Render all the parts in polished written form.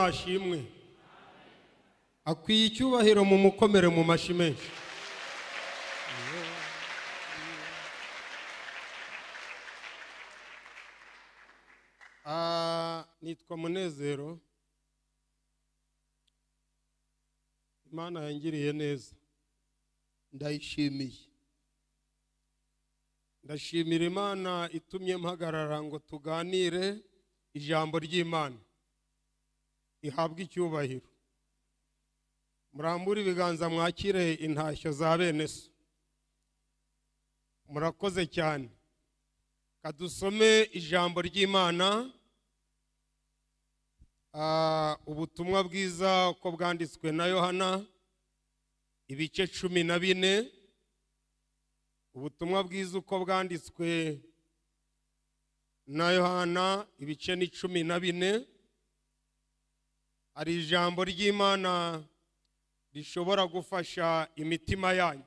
ashimwe akwiye icyubahiro mu mukomere mu mashi menshi. Nitwa Munezero. Imana yangiriye neza, ndayishimiye. Ndashimira Imana itumye mpagarara ngo tuganire ijambo ry'Imana. Ihabwe icyubahiro. Murambure ibiganza mwakire intashyo za bene so. Murakoze cyane. Kadusome ijambo ry'Imana. Ubutumwa bwiza uko bwanditswe na Yohana ibice 14. Ubutumwa bwiza uko bwanditswe na Yohana ibice 14. Ari ijambo ry'Imana rishobora gufasha imitima yanyu.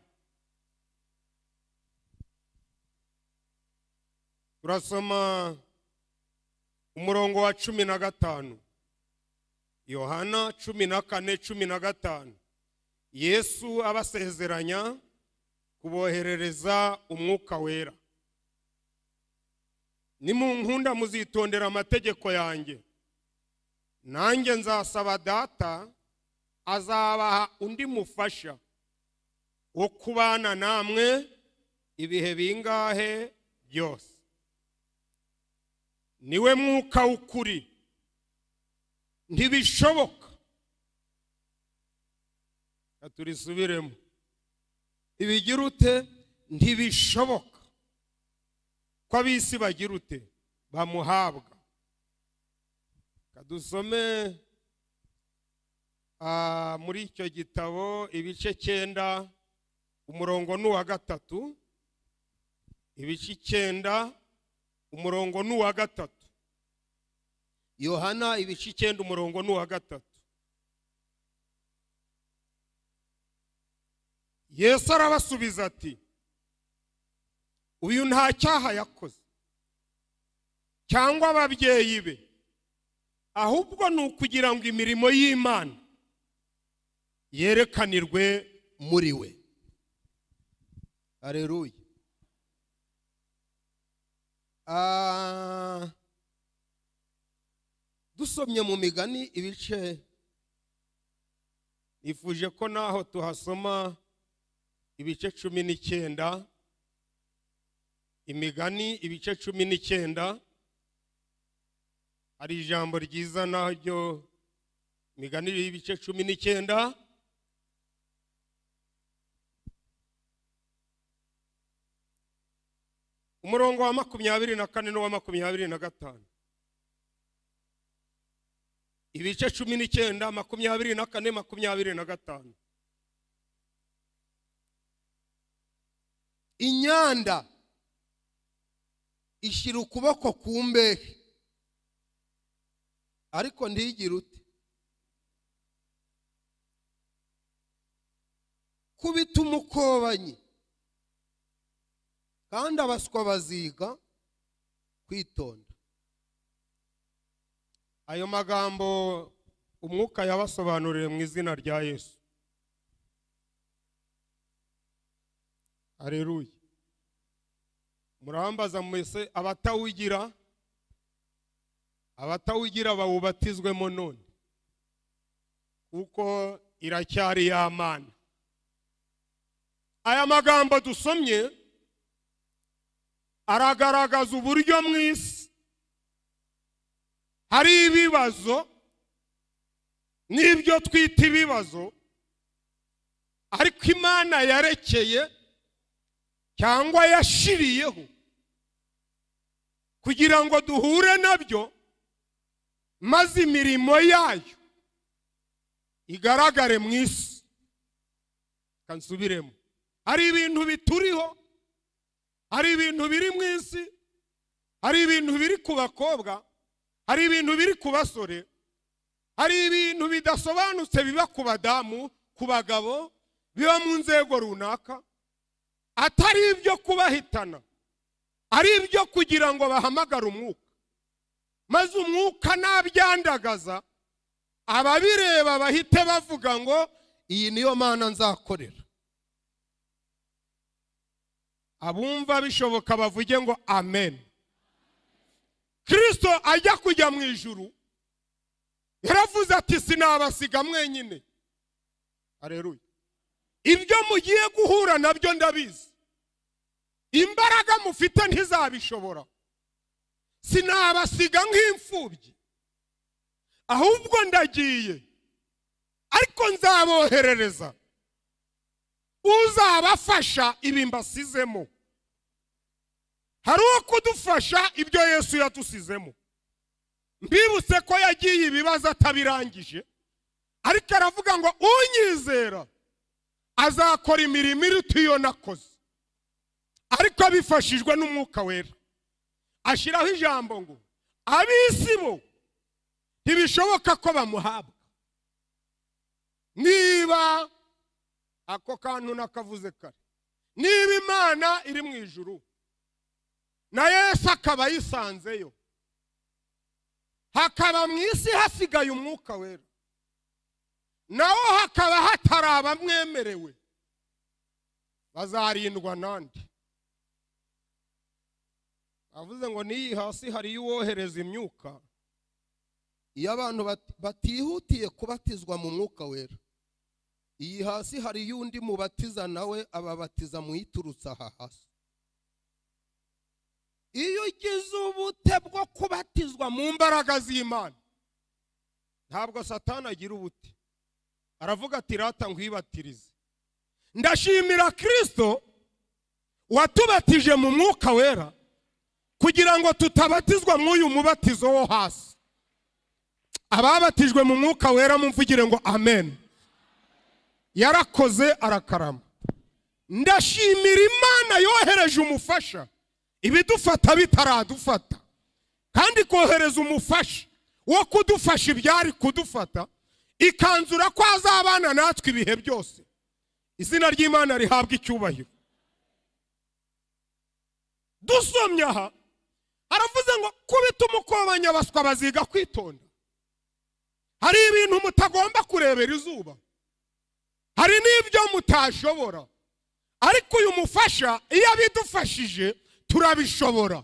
Turasoma umurongo wa 15. Yohana 14:15. Yesu abasezeranya kuboherereza umwuka wera. Nimunkunda muzitondera amategeko yanjye. Nanjye nzasaba Data azabaha undi mufasha wo kubana namwe ibihe bingahe byose. Niwe mwuka w'ukuri. Ntibishoboka. Turisubiremo. Ibigira ute? Ntibishoboka ko ab'isi bagira ute? Bamuhabwa. Kadusome muri icyo gitabo ibice 9 umurongo n'uwa 3. Ibice 9 umurongo n'uwa 3. Yohana ibice 9 umurongo n'uwa 3. Yesu arabasubiza ati, uyu nta cyaha yakoze cyangwa ababyeyi be, ahubwo ni ukugira ngo imirimo y'Imana yerekanirwe muri we. Haleluya. Dusomye mu migani ibice, nifuje ko naho tuhasoma ibice 19. Imigani ibice 19. Ari ijambo ryiza naryo. Imigani ibice 19. Umurongo wa 24 n'uwa 25. Ibice 19 24 25. Inyanda ishyira ukuboko ku mbehe ariko ntigira ute? Kubita umukobanyi kandi abaswa baziga kwitonda. Ayo magambo umwuka yabasobanuriye mu izina rya Yesu. Haleluya. Murambaza mwese abatawigira bawubatizwemo none, kuko iracyari y'Imana. Aya magambo dusomye aragaragaza uburyo mu isi hari ibibazo n'ibyo twita ibibazo, ariko Imana yarekeye cyangwa yashiriyeho kugira ngo duhure nabyo, maze imirimo yayo igaragare mu isi. Kansubiremo, hari ibintu bituriho, hari ibintu biri mu isi, hari ibintu biri ku bakobwa, hari ibintu biri ku basore, hari ibintu bidasobanutse biba ku badamu, ku bagabo, biba mu nzego runaka, atari ibyo kubahitana, ari ibyo kugira ngo bahamagare umwuka, maze umwuka nabyandagaza, ababireba bahite bavuga ngo iyi niyo Mana nzakorera. Abumva bishoboka bavuge ngo amen. Kristo ajya kujya mu ijuru yaravuze ati sinabasiga mwenyine. Haleluya. Ibyo mugiye guhura nabyo ndabizi, imbaraga mufite ntizabishobora. Sinabasiga nk'imfubyi, ahubwo ndagiye, ariko nzaboherereza uzabafasha ibi mbasizemo. Hari uwo kudufasha ibyo Yesu yadusizemo. Mbibutse ko yagiye ibibazo atabirangije, ariko aravuga ngo unyizera azakora imirimo iruta iyo nakoze, ariko abifashijwe n'Umwuka Wera. Ashyiraho ijambo ngo ab'isi bo ntibishoboka ko bamuhabwa. Niba ako kantu nakavuze kare, niba Imana iri mu ijuru na Yesu akaba yisanzeyo, hakaba mu isi hasigaye Umwuka Wera, naho hakaba hatari abamwemerewe, bazarindwa nande? Avuze ngo niyi hasi hari uwohereza imyuka. Iyo abantu batihutiye kubatizwa mu Mwuka Wera, iyi hasi hari yundi mubatiza nawe ababatiza mu iturutsa aha hasi. Iyo ugize ubute bwo kubatizwa mu mbaraga z'Imana, ntabwo Satani agira ubute. Aravuga ati rata nkwibatirize. Ndashimira Kristo watubatije mu Mwuka Wera kugira ngo tutabatizwa mu uyu mubatizo wo hasi. Ababatijwe mu Mwuka Wera mumvugire ngo amen. Yarakoze arakarama. Ndashimira Imana yohereje umufasha ibidufata bitaradufata, kandi kohereza umufasha wo kudufasha ibyari kudufata, ikanzura ko azabana natwe ibihe byose. Izina ry'Imana rihabwa icyubahiro. Dusomye aha aravuze ngo kubita umukobanya abaswa baziga kwitonda. Hari ibintu mutagomba kurebera izuba, hari n'ibyo mutashobora, ariko uyu mufasha iyo abidufashije turabishobora,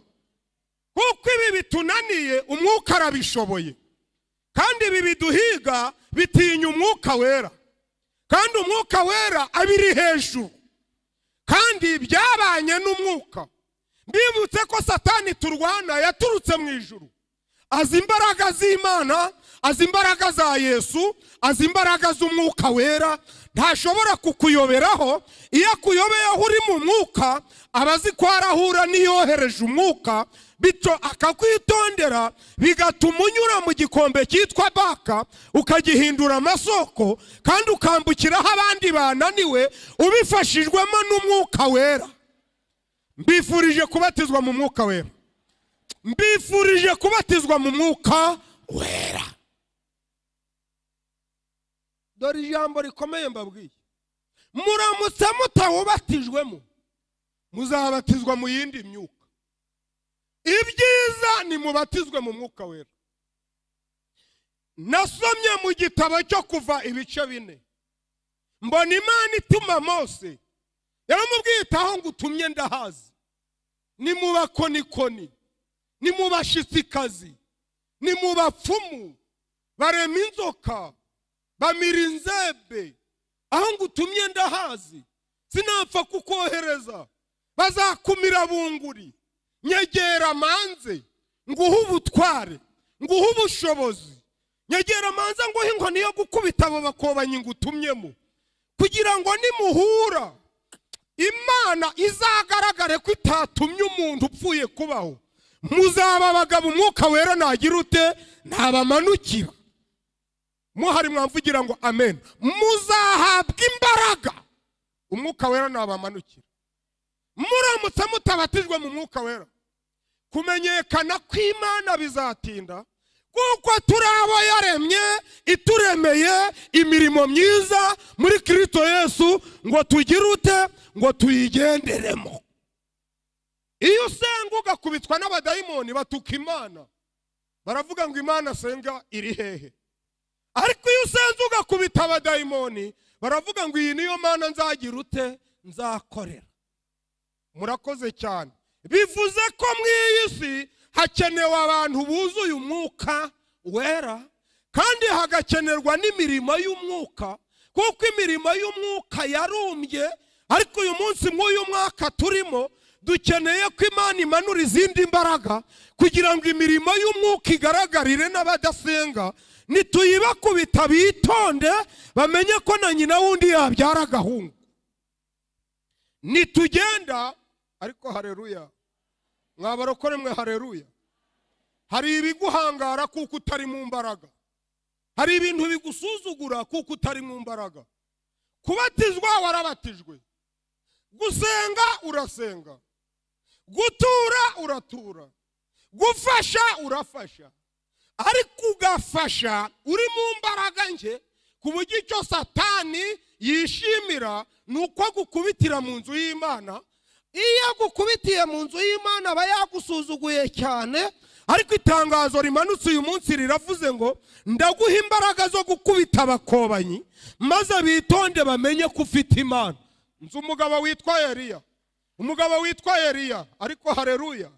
kuko ibi bitunaniye Umwuka arabishoboye. Kandi ibi biduhiga bitinya Umwuka Wera, kandi Umwuka Wera abiri hejuru, kandi byabanye n'Umwuka. Mbibutse ko Satani turwana yaturutse mu ijuru, azi imbaraga z'Imana, azi imbaraga za Yesu, azi imbaraga z'Umwuka Wera. Ntashobora kukuyoberaho. Iyo akuyobeyeho uri mu Mwuka, abazi ko arahura niyohereje Umwuka, bityo akakwitondera, bigatuma unyura mu gikombe cyitwa Baka ukagihindura amasoko, kandi ukambukiraho abandi bananiwe ubifashijwemo n'Umwuka Wera. Mbifurije kubatizwa mu Mwuka Wera. Mbifurije kubatizwa mu Mwuka Wera. Dore ijambo rikomeye mbabwiye, muramutse mutawubatijwemo muzabatizwa mu yindi myuka. Ibyiza ni mubatizwe mu Mwuka Wera. Nasomye mu gitabo cyo Kuva ibice 4, mbona Imana ituma Mose, yaramubwiye aho ngutumye ndahazi. Ni mu bakonikoni, ni mu bashitsikazi, ni mu bapfumu, barema inzoka, bamira inzebe, aho ngutumye ndahazi. Sinapfa kukohereza, bazakumira bunguri. Nyegera manze nguhe ubutware, nguhe ubushobozi. Nyegera manze nguhe inkoni yo gukubita abo bakobanyi ngutumyemo, kugira ngo nimuhura Imana izagaragare ko itatumye umuntu upfuye kubaho. Muzaba abagabo Umwuka Wera nagira ute nabamanukira. muhari mwamvugira ngo amen. Muzahabwa imbaraga umwuka wera nabamanukira. Muramutse mutabatijwe mu mwuka wera, kumenyekana kw'Imana bizatinda, kuko turi abo yaremye ituremeye imirimo myiza muri Kristo Yesu, ngo tugire ute? Ngo tuyigenderemo. Iyo usenga ugakubitwa n'abadayimoni batuka Imana, baravuga ngo Imana senga iri hehe. Ariko iyo usenze ugakubita abadayimoni, baravuga ngo iyi niyo Mana nzagira ute? Nzakorera. Murakoze cyane. Bivuze ko mu iyi si hakenewe abantu buzuye umwuka wera, kandi hagakenerwa n'imirimo y'umwuka, kuko imirimo y'umwuka yarumbye. Ariko uyu munsi mw'uyu mwaka turimo, dukeneye ko Imana imanura izindi mbaraga kugira ngo imirimo y'umwuka igaragarire n'abadasenga. Nituyibakubita bitonde, bamenye ko na nyina wundi yabyara agahungu. Nitugenda, ariko haleluya, mwabarokore mwe haleluya, hari ibiguhangara kuko utari mu mbaraga, hari ibintu bigusuzugura kuko utari mu mbaraga. Kubatizwa warabatijwe, gusenga urasenga, gutura uratura, gufasha urafasha, ariko ugafasha uri mu mbaraga nke, ku buryo icyo Satani yishimira nuko gukubitira mu nzu y'Imana. Iyo gukubitiye mu nzu y'Imana aba yagusuzuguye cyane. Ariko itangazo rimanutse uyu munsi riravuze ngo ndaguha imbaraga zo gukubita abakobanyi, maze bitonde bamenye ko ufite Imana. Nzi umugabo witwa Eliya, umugabo witwa Eliya, ariko haleluya,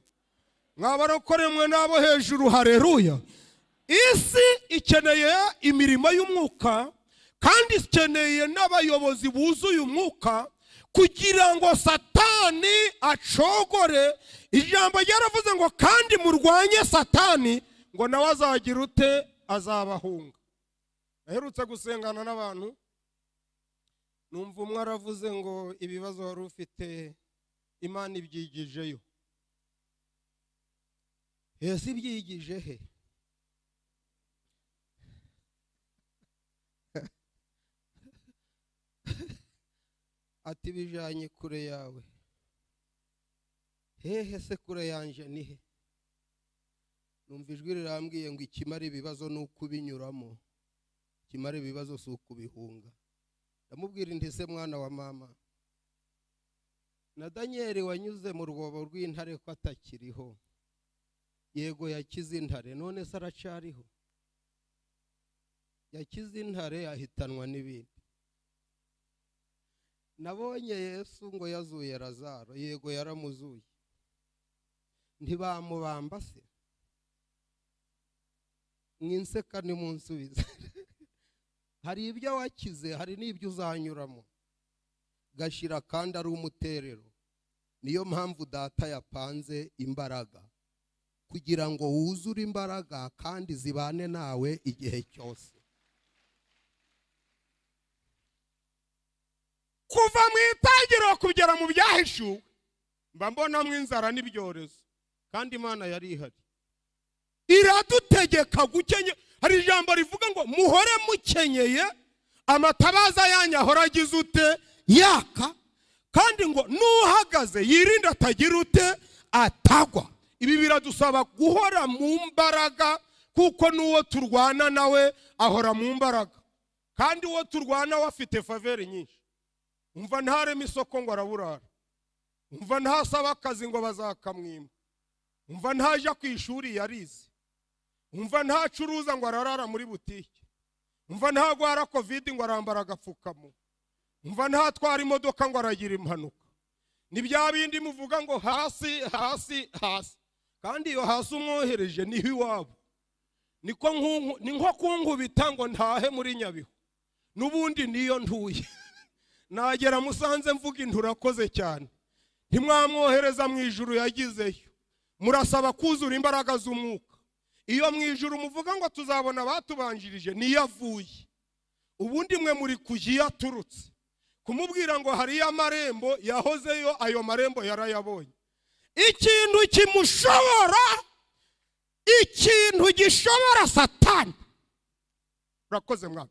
mwabarokore mwe nabo hejuru haleluya. Isi ikeneye imirimo y'umwuka, kandi ikeneye n'abayobozi buzuye umwuka, kugira ngo Satani acogore. Ijambo ryaravuze ngo kandi murwanye Satani, ngo nawe azagira ute? Azabahunga. Aherutse gusengana n'abantu, numva umwe aravuze ngo ibibazo wari ufite Imana ibyigijeyo. Ese ibyigije he? Ati bijanye kure yawe. Hehe se kure yanje ni he? Numva ijwi rirambwiye ngo ikimara ibibazo nuko ubinyuramo, ikimara ibibazo si ukubihunga. Ndamubwira nti se mwana wa mama, na Danieli wanyuze mu rwobo rw'intare ko atakiriho, yego yakize intare, none se aracariho? Yakize intare ahitanwa n'ibindi. Nabonye Yesu ngo yazuye Lazaro, yego yaramuzuye, ntibamubamba se? Mwinseka nimunsubize. Hari ibyo wakize, hari n'ibyo uzanyuramo, gashira kandi ari umuterero. Niyo mpamvu Data yapanze imbaraga, kugira ngo wuzure imbaraga kandi zibane nawe igihe cyose. Kuva mu itangiriro kugera mu byahishuwe, mba mbona mu inzara n'ibyorezo, kandi Imana yari ihari. Iradutegeka gukenye. Hari ijambo rivuga ngo muhore mukenyeye, amatabaza yanyu ahora agize ute? Yaka. Kandi ngo nuhagaze yirinde atagira ute? Atagwa. Ibi biradusaba guhora mu mbaraga, kuko nuwo turwana nawe ahora mu mbaraga, kandi uwo turwana wafite faveri nyinshi. Umva ntarema isoko ngo araburara, umva ntasaba akazi ngo bazakamwima, umva ntaja ku ishuri yarize, umva ntacuruza ngo ararara muri butike, umva ntagwara covid ngo arambara agapfukamo, umva ntatwara imodoka ngo aragira impanuka. Ni bya bindi muvuga ngo hasi hasi hasi, kandi iyo hasi umwohereje niho iwabo. Ni nko kunkubita ngo ntahe muri Nyabihu, n'ubundi niyo ntuye. Nagera Musanze mvuga nturakoze cyane, ntimwamwohereza mu ijuru yagizeyo. Murasaba kuzura imbaraga z'umwuka. Iyo mu ijuru muvuga ngo tuzabona batubanjirije, niyo avuye. Ubundi mwe muri kujya yaturutse kumubwira ngo hari amarembo yahozeyo, ayo marembo yarayabonye. Ikintu kimushobora, ikintu gishobora Satani urakoze mwana.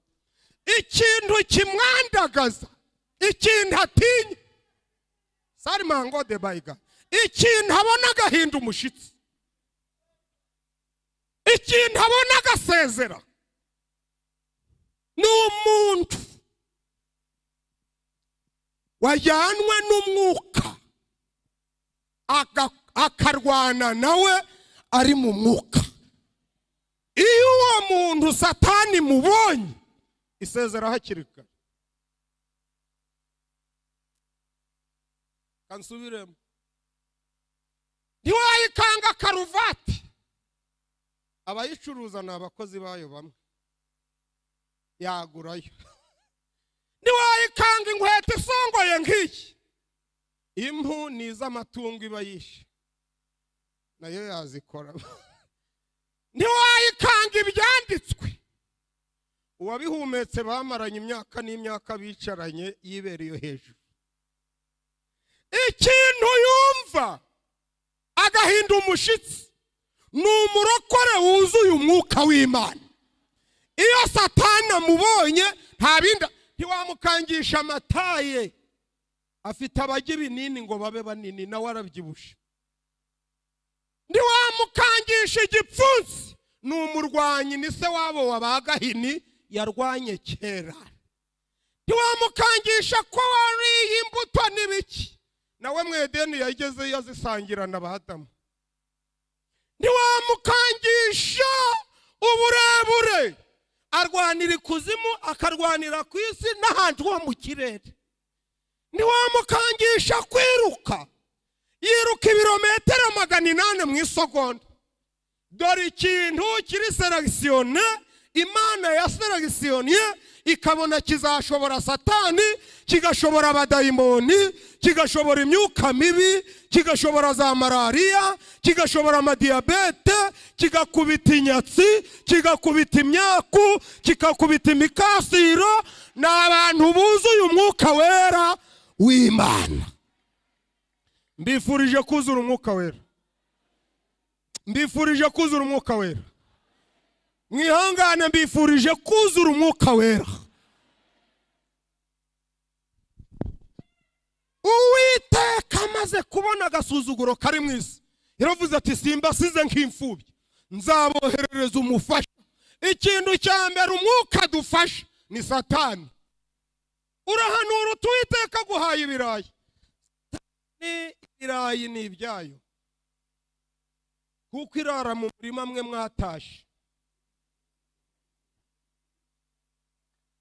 Ikintu kimwandagaza, ikintu atinya, Sarimango de Bayiga, ikintu abona agahinda umushitsi, ikintu abona agasezera, ni umuntu wajyanwe n'umwuka akarwana nawe ari mu mwuka. Iyo uwo muntu Satani mubonye, isezera hakiri kare. Kansubiremo, ntiwayikanga karuvati, abayicuruza ni abakozi bayo bamwe, yagurayo. Ntiwayikanga inkweto isongoye nk'iki, impu ni iz'amatungo iba yishe, nayo yazikora. Ntiwayikanga ibyanditswe, uwabihumetse bamaranye imyaka n'imyaka bicaranye yibereye hejuru. Ikintu yumva agahinda umushitsi ni umurokore wuzuye umwuka w'Imana. Iyo Satani amubonye nta bindi, ntiwamukangisha amataye, afite abajya ibinini ngo babe banini nawe arabyibushe. Ntiwamukangisha igipfunsi, ni umurwanyi, ni se wabo wabagahini yarwanye kera. Ntiwamukangisha ko wariye imbuto n'ibiki, nawe mu Edeni yageze yazisangira na Adamu. Ntiwamukangisha uburebure, arwanira ikuzimu akarwanira ku isi n'ahandi ho mu kirere. Ntiwamukangisha kwiruka, yiruka ibirometero 800 mu isegonda. Dore ikintu kiri selekisiyone, Imana ya selekisiyoniye ikabona kizashobora Satani, kigashobora abadayimoni, kigashobora imyuka mibi, kigashobora za malariya, kigashobora amadiyabete, kigakubita inyatsi, kigakubita imyaku, kigakubita imikasiro. Ni abantu buzuye umwuka wera w'Imana. Mbifurije kuzura umwuka wera, mbifurije kuzura umwuka wera. Mwihangane, mbifurije kuzura umwuka wera. Uwiteka amaze kubona agasuzuguro kari mu isi, yaravuze ati simbasize nk'imfubyi, nzaboherereza umufasha. Ikintu cya mbere umwuka dufasha ni Satani. Urahanura Uwiteka guhaye ibirayi, ibirayi ni ibyayo, kuko irara mu murima mwe mwatashe.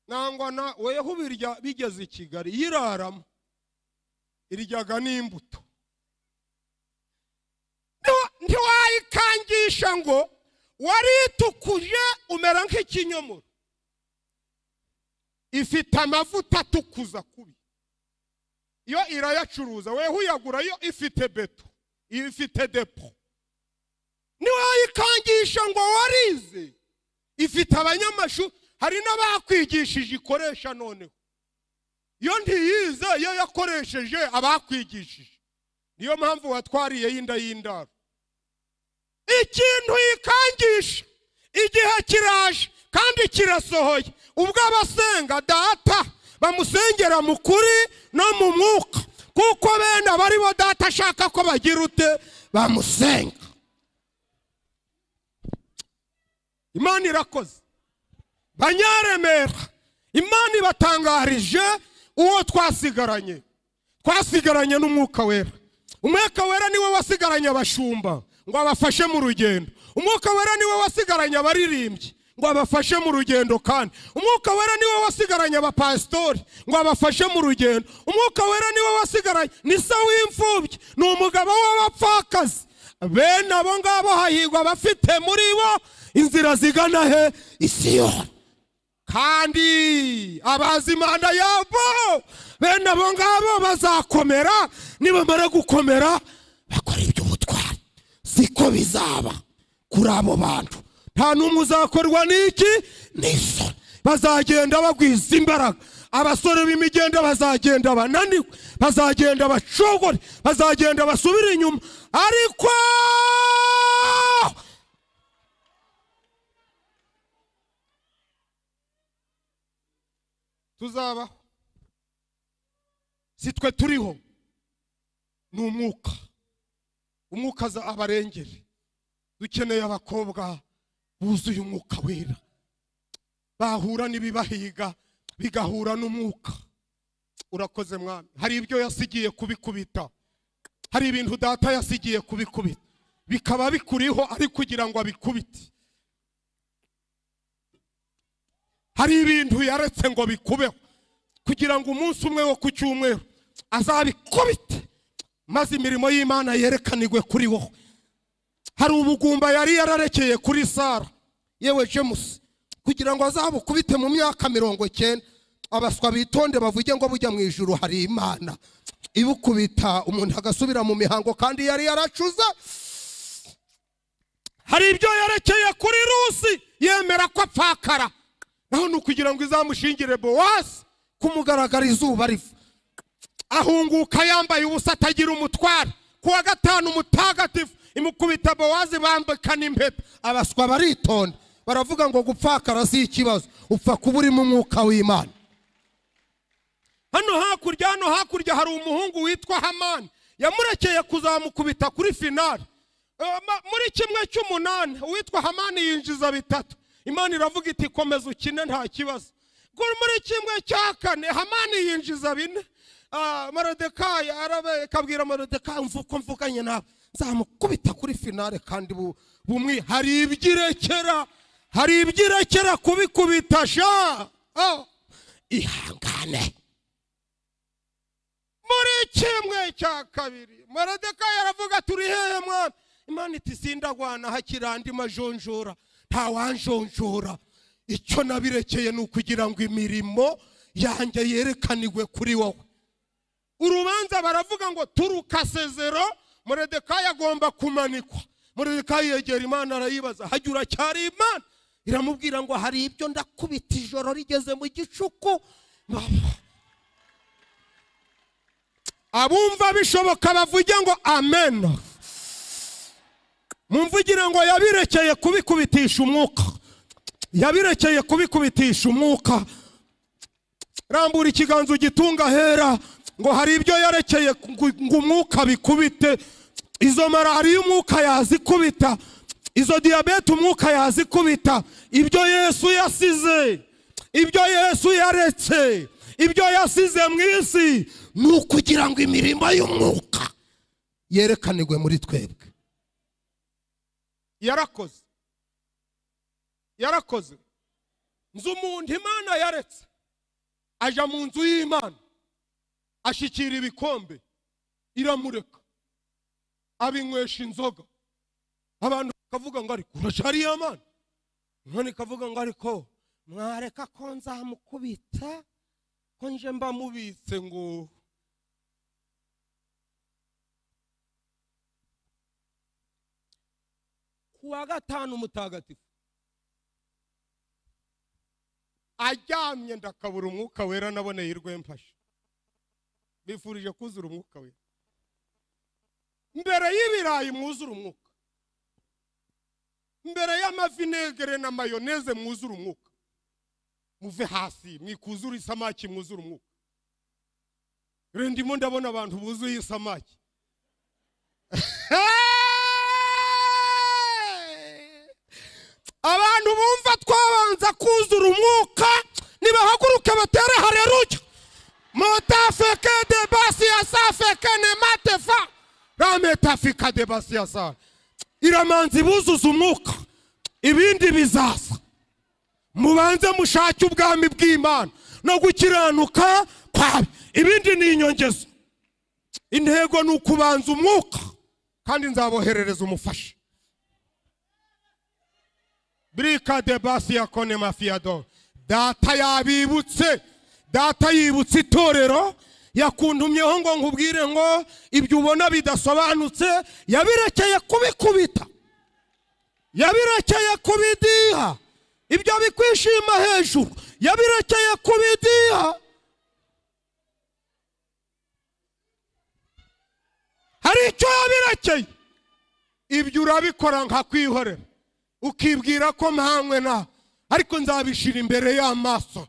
Nangwana weho birya bigeze i Kigali, yiraramo iryaga n'imbuto. Ntiwayikangisha ngo waritukuje umera nk'ikinyomoro, ifite amavuta atukuza kubi. Iyo irayacuruza, weho uyagura yo ifite beto, ifite depo. Ntiwayikangisha ngo warize, ifite abanyamashu, hari n'abakwigishije ikoresha noneho. Iyo ntiyize, iyo yakoresheje abakwigishije, niyo mpamvu watwariye y'inda y'indaro. Ikintu yikangisha igihe kiraje kandi kirasohoye, ubwo abasenga Data bamusengera mu kuri no mu mwuka, kuko bene abari bo Data ashaka ko bagira ute bamusenga. Imana irakoze. Banyaremera, Imana ibatangarije uwo twasigaranye n'umwuka wera. Umwuka wera niwe wasigaranye abashumba ngo abafashe mu rugendo. Umwuka wera niwe wasigaranye abaririmbyi ngo abafashe mu rugendo. Kandi umwuka wera niwe wasigaranye abapasitori ngo abafashe mu rugendo. Umwuka wera niwe wasigaranye ni se w'imfubyi, ni umugabo w'abapfakazi. Bene abo ngabo hahirwa abafite muri bo inzira zigana he? Isiyoni. Kandi abazi Imana yabo, bene abo ngabo bazakomera. Nibamara gukomera bakora iby'ubutwari. Siko bizaba kuri abo bantu. Nta n'umwe uzakorwa n'iki n'isoni. Bazagenda bagwiza imbaraga. Abasore b'imigenda bazagenda bananiwe, bazagenda bacogore, bazagenda basubira inyuma. Ariko tuzabaho, si twe turiho, ni umwuka. Umwuka za abarengere. Dukeneye abakobwa buzuye umwuka wera, bahura n'ibibahiga bigahura n'umwuka. Urakoze mwami. Hari ibyo yasigiye kubikubita, hari ibintu data yasigiye kubikubita, bikaba bikuriho ari kugira ngo abikubite. Hari ibintu yaretse ngo bikubeho kugira ngo umunsi umwe wo ku cyumweru azabikubite, maze imirimo y'Imana yerekanirwe kuri wowe. Hari ubugumba yari yararekeye kuri Sara, yewe James, kugira ngo azabukubite mu myaka 90. Abaswa bitonde bavuge ngo bujya mu ijuru hari Imana ibukubita, umuntu agasubira mu mihango kandi yari yaracuza. Hari ibyo yarekeye kuri Rusi, yemera ko apfakara, naho nukugira ngo izamushingire Bowazi kumugaragara izuba riva. Ahunguka yambaye ubusa atagira umutwara, kuwa gatanu mutagatifu imukubita Bowazi bambikana impeta. Abaswa baritonda baravuga ngo gupfakara si ikibazo, upfa kuba uri mu mwuka w'Imana. Hano hakurya hari umuhungu witwa Hamani, yamurekeye kuzamukubita kuri finale. Muri kimwe cy'umunani witwa Hamani yinjiza 3. Imana iravuga iti komeza ukine nta kibazo. Muri kimwe cya 4 Hamani yinjiza 4. Moridekayi arabekabwira Moridekayi, mvuko mvuganye nawe nzamukubita kuri finale kandi bumwe. Hari ibyirekera kubikubita sha. Ihangane. Muri kimwe cya 2 Moridekayi aravuga turi hehe mwana? Imana iti sindagwana hakirandi majonjora, nta wanjonjora. Icyo nabirekeye nukugira ngo imirimo yanjye yerekanirwe kuri wowe. Urubanza baravuga ngo turukasezero, Moridekayi agomba kumanikwa. Moridekayi yegera Imana arayibaza, hajya uracyari Imana? Iramubwira ngo hari ibyo ndakubita ijoro rigeze mu gicuku. Abumva bishoboka bavuge ngo amen. Mumvugire ngo yabirekeye kubikubitisha umwuka, yabirekeye kubikubitisha umwuka. Rambura ikiganza ugitunga hera ngo hari ibyo yarekeye ngo umwuka bikubite. Izo malariya umwuka yazikubita, izo diabete umwuka yazikubita. Ibyo Yesu yasize, ibyo Yesu yaretse, ibyo yasize mu isi nukugira ngo imirimo y'umwuka yerekanirwe muri twebwe. Yarakoze nzu umuntu Imana yaretse aja mu nzu y'Imana, ashikira ibikombe, iramureka abinywesha inzoga. Abantu bakavuga ngo ariko uracari Imana. None kavuga ngo ariko mwareka ko nzamukubita ko nje mba mubitse ngo. Kuwa gatanu mutagatifu ajyamye ndakabura umwuka wera, naboneye irwemfasha. Bifurije kuzura umwuka wera. Mbere y'ibirayi mwuzura umwuka, mbere y'amavinegere na mayoneze mwuzura umwuka. Muve hasi mwikuzura isamaki mwuzura umwuka. Ndimo ndabona abantu buzuye isamaki. Abantu bumva twabanza kuzura umwuka nibahaguruke batere haleluya. Motafeke de basi ya safeke ne matefa rametafika de basi ya sa. Iramanzi buzuza umwuka, ibindi bizaza. Mubanze mushake ubwami bw'Imana no gukiranuka kwawe, ibindi ni inyongezo. Intego ni ukubanza umwuka kandi nzaboherereza umufasha. Brika de basi ya kone mafiado. Data yabibutse, data yibutse itorero, yakuntumyeho ngo nkubwire ngo ibyo ubona bidasobanutse yabirekeye kubikubita, yabirekeye kubidiha. Ibyo bikwishima hejuru yabirekeye kubidiha. Hari icyo yabirekeye, ibyo urabikora nka kwihorera ukibwira ko mpamwe na, ariko nzabishira imbere y'amaso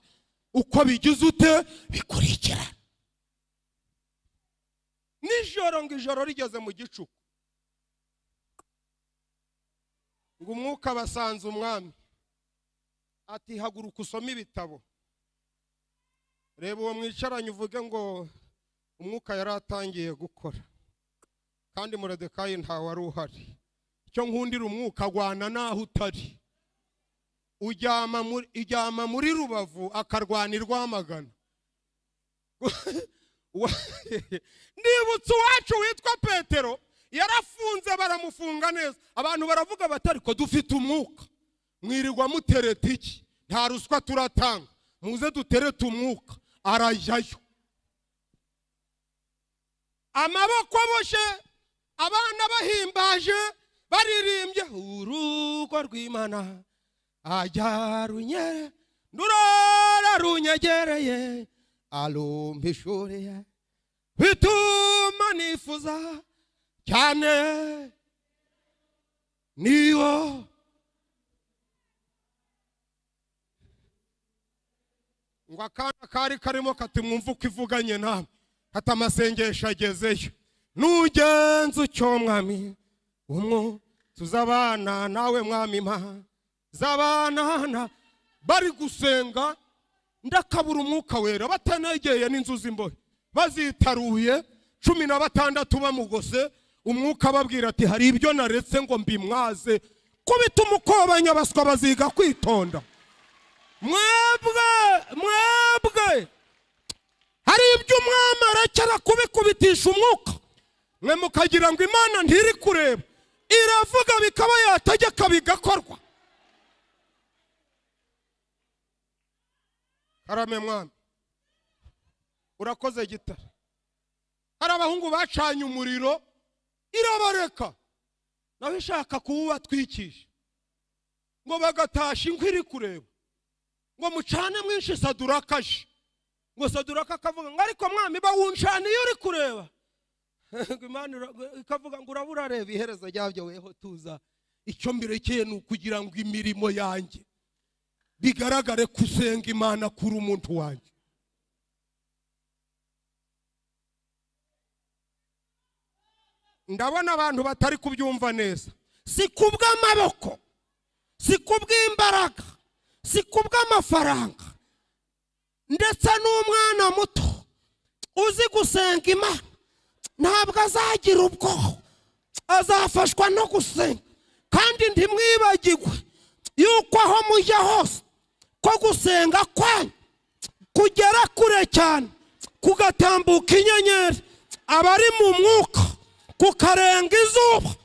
uko bigize ute bikurikirana. Nijoro ngo ijoro rigeze mu gicuku ngo umwuka basanze umwami ati haguruka usome ibitabo. Reba uwo mwicaranye uvuge ngo umwuka yaratangiye gukora kandi Moridekayi nta wari uhari. Icyo nkundira umwuka agwana naho utari. Ujyama muri Rubavu akarwana i Rwamagana. Nibutse uwacu witwa Petero yarafunze baramufunga neza. Abantu baravuga batari ko dufite umwuka. Mwirirwa mutereta iki? Nta ruswa turatanga. Muze duterete umwuka. Arajyayo. Amaboko aboshe, abana bahimbaje baririmbye urugo rw'Imana ajya runyere ndurora runyegereye arumpishuriye bituma nifuza cyane niyo ngo akana kari karimo kati mwumva uko ivuganye namwe kati amasengesho agezeyo nugenza ucyo mwami umwo tuzabana nawe mwami ma zabanana bari gusenga ndakabura umwuka wera batanegeye n'inzuzi imbohe bazitaruye 16 bamugose umwuka babwira ati hari ibyo naretse ngo mbimwaze kubita umukobanya baswa baziga kwitonda. Mwebwe hari ibyo umwami arekera kubikubitisha umwuka mwe mukagira ngo Imana ntiri kureba iravuga bikaba yategeka bigakorwa. Karame mwami urakoze gitare. Hari abahungu bacanye umuriro irabareka nawe ishaka kuwubatwikisha ngo bagatasha inkwi iri kureba ngo mucane mwinshi Sadurakaje ngo Saduraka akavuga ngo ariko mwami bawuncana iyo uri kureba. Imana ikavuga ngo urabura reba iherezo ryabyo weho tuza icyo mbirekeye nukugira ngo imirimo yanjye bigaragare kusenga Imana kuri umuntu wanjye. Ndabona abantu batari kubyumva neza. Si kubw'amaboko, si kubw'imbaraga, si kubw'amafaranga, ndetse n'umwana muto uzi gusenga Imana ntabwo azagira ubwoba, azafashwa no gusenga. Kandi ntimwibagirwe yuko aho mujya hose ko gusenga kwanyu kugera kure cyane kugatambuka inyenyeri abari mu mwuka kukarenga izuba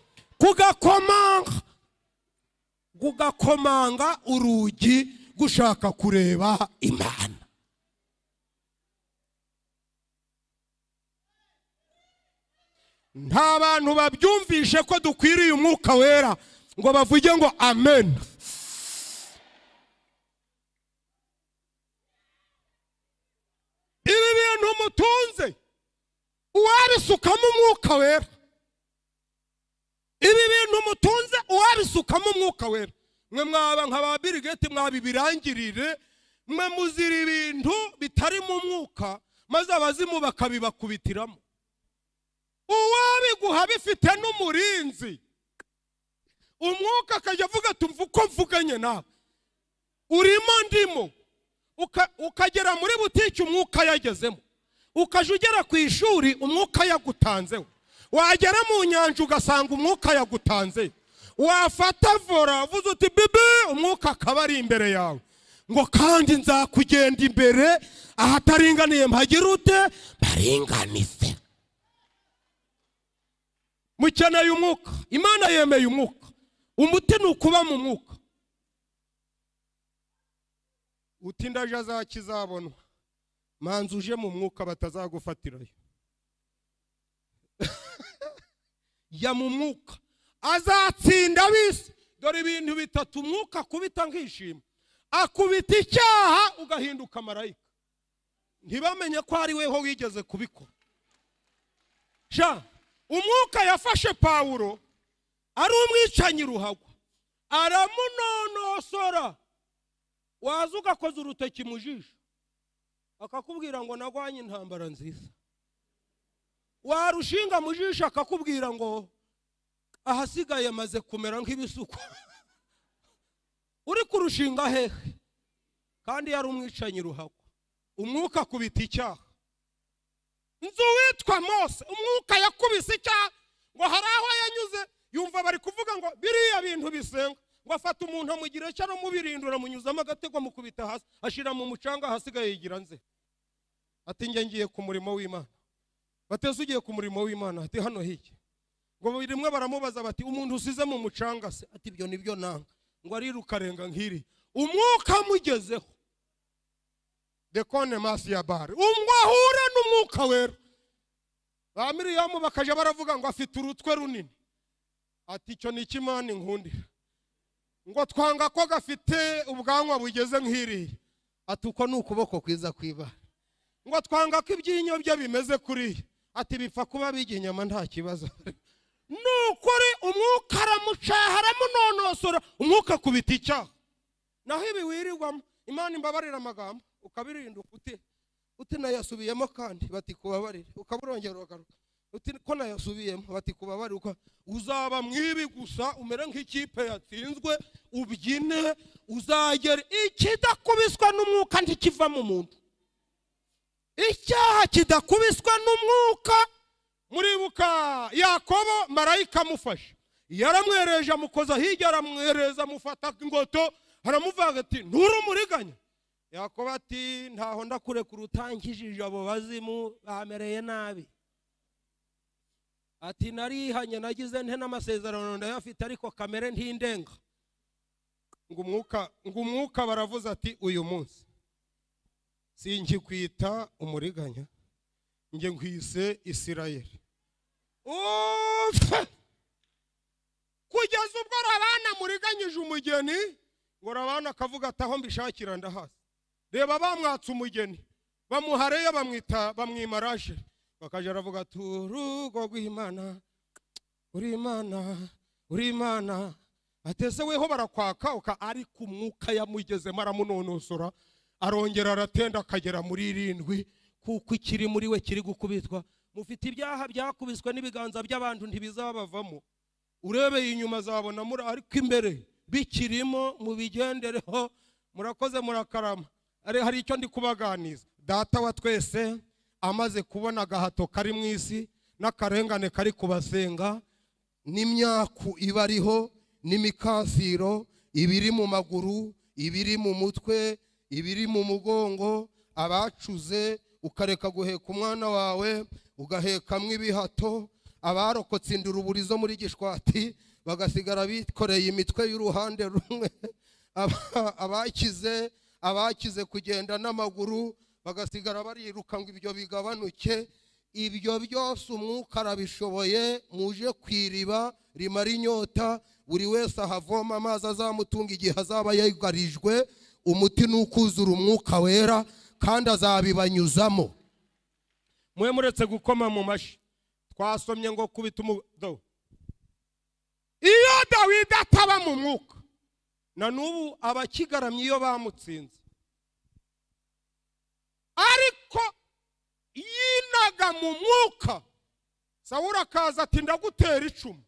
kugakomanga urugi gushaka kureba Imana. Nta bantu babyumvishe ko dukwiriye umwuka wera ngo bavuge ngo amen. Ibi bintu mutunze uwabisukamo umwuka wera. Ibi bintu mutunze uwabisukamo umwuka wera. Mwe mwaba nk'aba Bill Gates mwabibirangirire mwe muzira ibintu bitari mu mwuka maze abazimu bakabibakubitiramo. Uwabiguha bifite n'umurinzi umwuka akajya avuga tumva uko mvuganye nawe urimo ndimo ukagera muri butiki umwuka yagezemo ukaje ugera ku ishuri umwuka yagutanzeho wagera mu nyanja ugasanga umwuka yagutanze wafata vora uvuze uti bibi umwuka akaba ari imbere yawe ngo kandi nzakugenda imbere ahataringaniye mpagira ute baringanize. Mukeneye umwuka. Imana yemeye umwuka. Umuti nukuba mu mwuka. Utindaje azakizabonwa manzi uje mu mwuka batazagufatirayo. Ya mu mwuka azatsinda bisi. Dore ibintu bitatu umwuka kubita nkishima akubita icyaha ugahinduka marayika ntibamenye ko ari weho wigeze kubikora. Umwuka yafashe Pawulo ari umwicanyi ruhagwa aramunonosora waza ugakoza urutoki mu jisho akakubwira ngo nagwanye intambara nziza. Warushinga mu jisho akakubwira ngo ahasigaye maze kumera nk'ibisuko. Uri kurushinga hehe? Kandi yari umwicanyi ruhago. Umwuka kubita icyaha. Nzu witwa Mose, umwuka yakubise icyaha ngo hari aho yanyuze yumva bari kuvuga ngo biriya bintu bisenga, ngo afata umuntu amugire cyane mubirindura munyuzamo agatego mukubita hasi ashira mu mucanga hasigaye yigira nze. Ati nge ngiye ku murimo w'Imana. Bateze ugiye ku murimo w'Imana, ati hano hiki. Ngo rimwe baramubaza bati umuntu usize mu mucanga se? Ati ibyo nibyo nanga. Ngo ariruka renga nkiri. Umwuka mugezeho. Dekone masi ya bare. Ahura n'umwuka wera. Ba Miriyamu bakaje baravuga ngo afite urutwe runini. Ati icyo ni Imana inkundira. Ngo twanga ko gafite ubwanwa bugeze nk'iri. Ati uko ni ukuboko kwiza kwiba. Ngo twanga ko ibyinyo bye bimeze kuri. Ati bipfa kuba bigiye inyama nta kibazo. Nukuri umwuka aramucaha aramunonosora, umwuka kubita icyaha. Naho ibi wirirwamo Imana imbabarira amagambo ukabirinduka uti nayasubiyemo kandi bati kubabarira ukaburongera ugaruka uti ko nayasubiyemo bati kubabarira uzaba mwibi gusa umere nk'ikipe yatsinzwe ubyine uzagera ikidakubiswa n'umwuka ntikiva mu muntu. Icyaha kidakubiswa n'umwuka. Muribuka Yakobo marayika amufasha yaramwereje amukoza hirya aramwereza amufata ingoto haramuvaga ati nturi umuriganya. Yakobo ati ntaho ndakurekura utankijije abo bazimu bamereye nabi. Ati narihanye nagize nte n'amasezerano ndayafite ariko kamere ntindenga. Ngo umwuka baravuze ati uyu munsi sinkikwita umuriganya nge nkwise Isirayeli. Kugeza ubwo Rabana muriganyije umugeni ngo Rabana akavuga ataho mbishakira ndahasi. Reba bamwatse umugeni bamuhareye bamwimaraje bakaje aravuga ati urugo rw'Imana uri Imana atese weho barakwaka ariko umwuka yamugeze maramunonosora arongera aratenda akagera muri 7 kuko ikiri muri we kiri gukubitwa. Mufite ibyaha byakubiswe n'ibiganza by'abantu ntibizabavamo. Urebeye inyuma zabona muri ariko imbere bikirimo mu bigendereho. Murakoze murakarama. Hari icyo ndi kubaganiza. Data wa twese amaze kubona gahato kari mu isi n'akarengane kari kubasenga n'imyaku ibariho n'imikasiro ibiri mu maguru ibiri mu mutwe ibiri mu mugongo abacuze ukareka guheka umwana wawe ugahekamwe ibihato abarokotse induruburizo muri Gishwati bagasigara bikoreye imitwe y'uruhande rumwe abakize kugenda n'amaguru bagasigara bariruka ngo ibyo bigabanuke. Ibyo byose umwuka arabishoboye. Muje kwiriba rimara inyota buri wese ahavoma amazi azamutunga igihe azaba yugarijwe. Umuti n'ukuzura umwuka wera kandi azabibanyuzamo. Mwe muretse gukoma mu mashi twasomye ngo kubita umudo. Iyo Dawidi ataba mu mwuka na nubu abakigaramye iyo bamutsinze ariko yinaga mu mwuka. Sawuli akaza ati ndagutera icumu.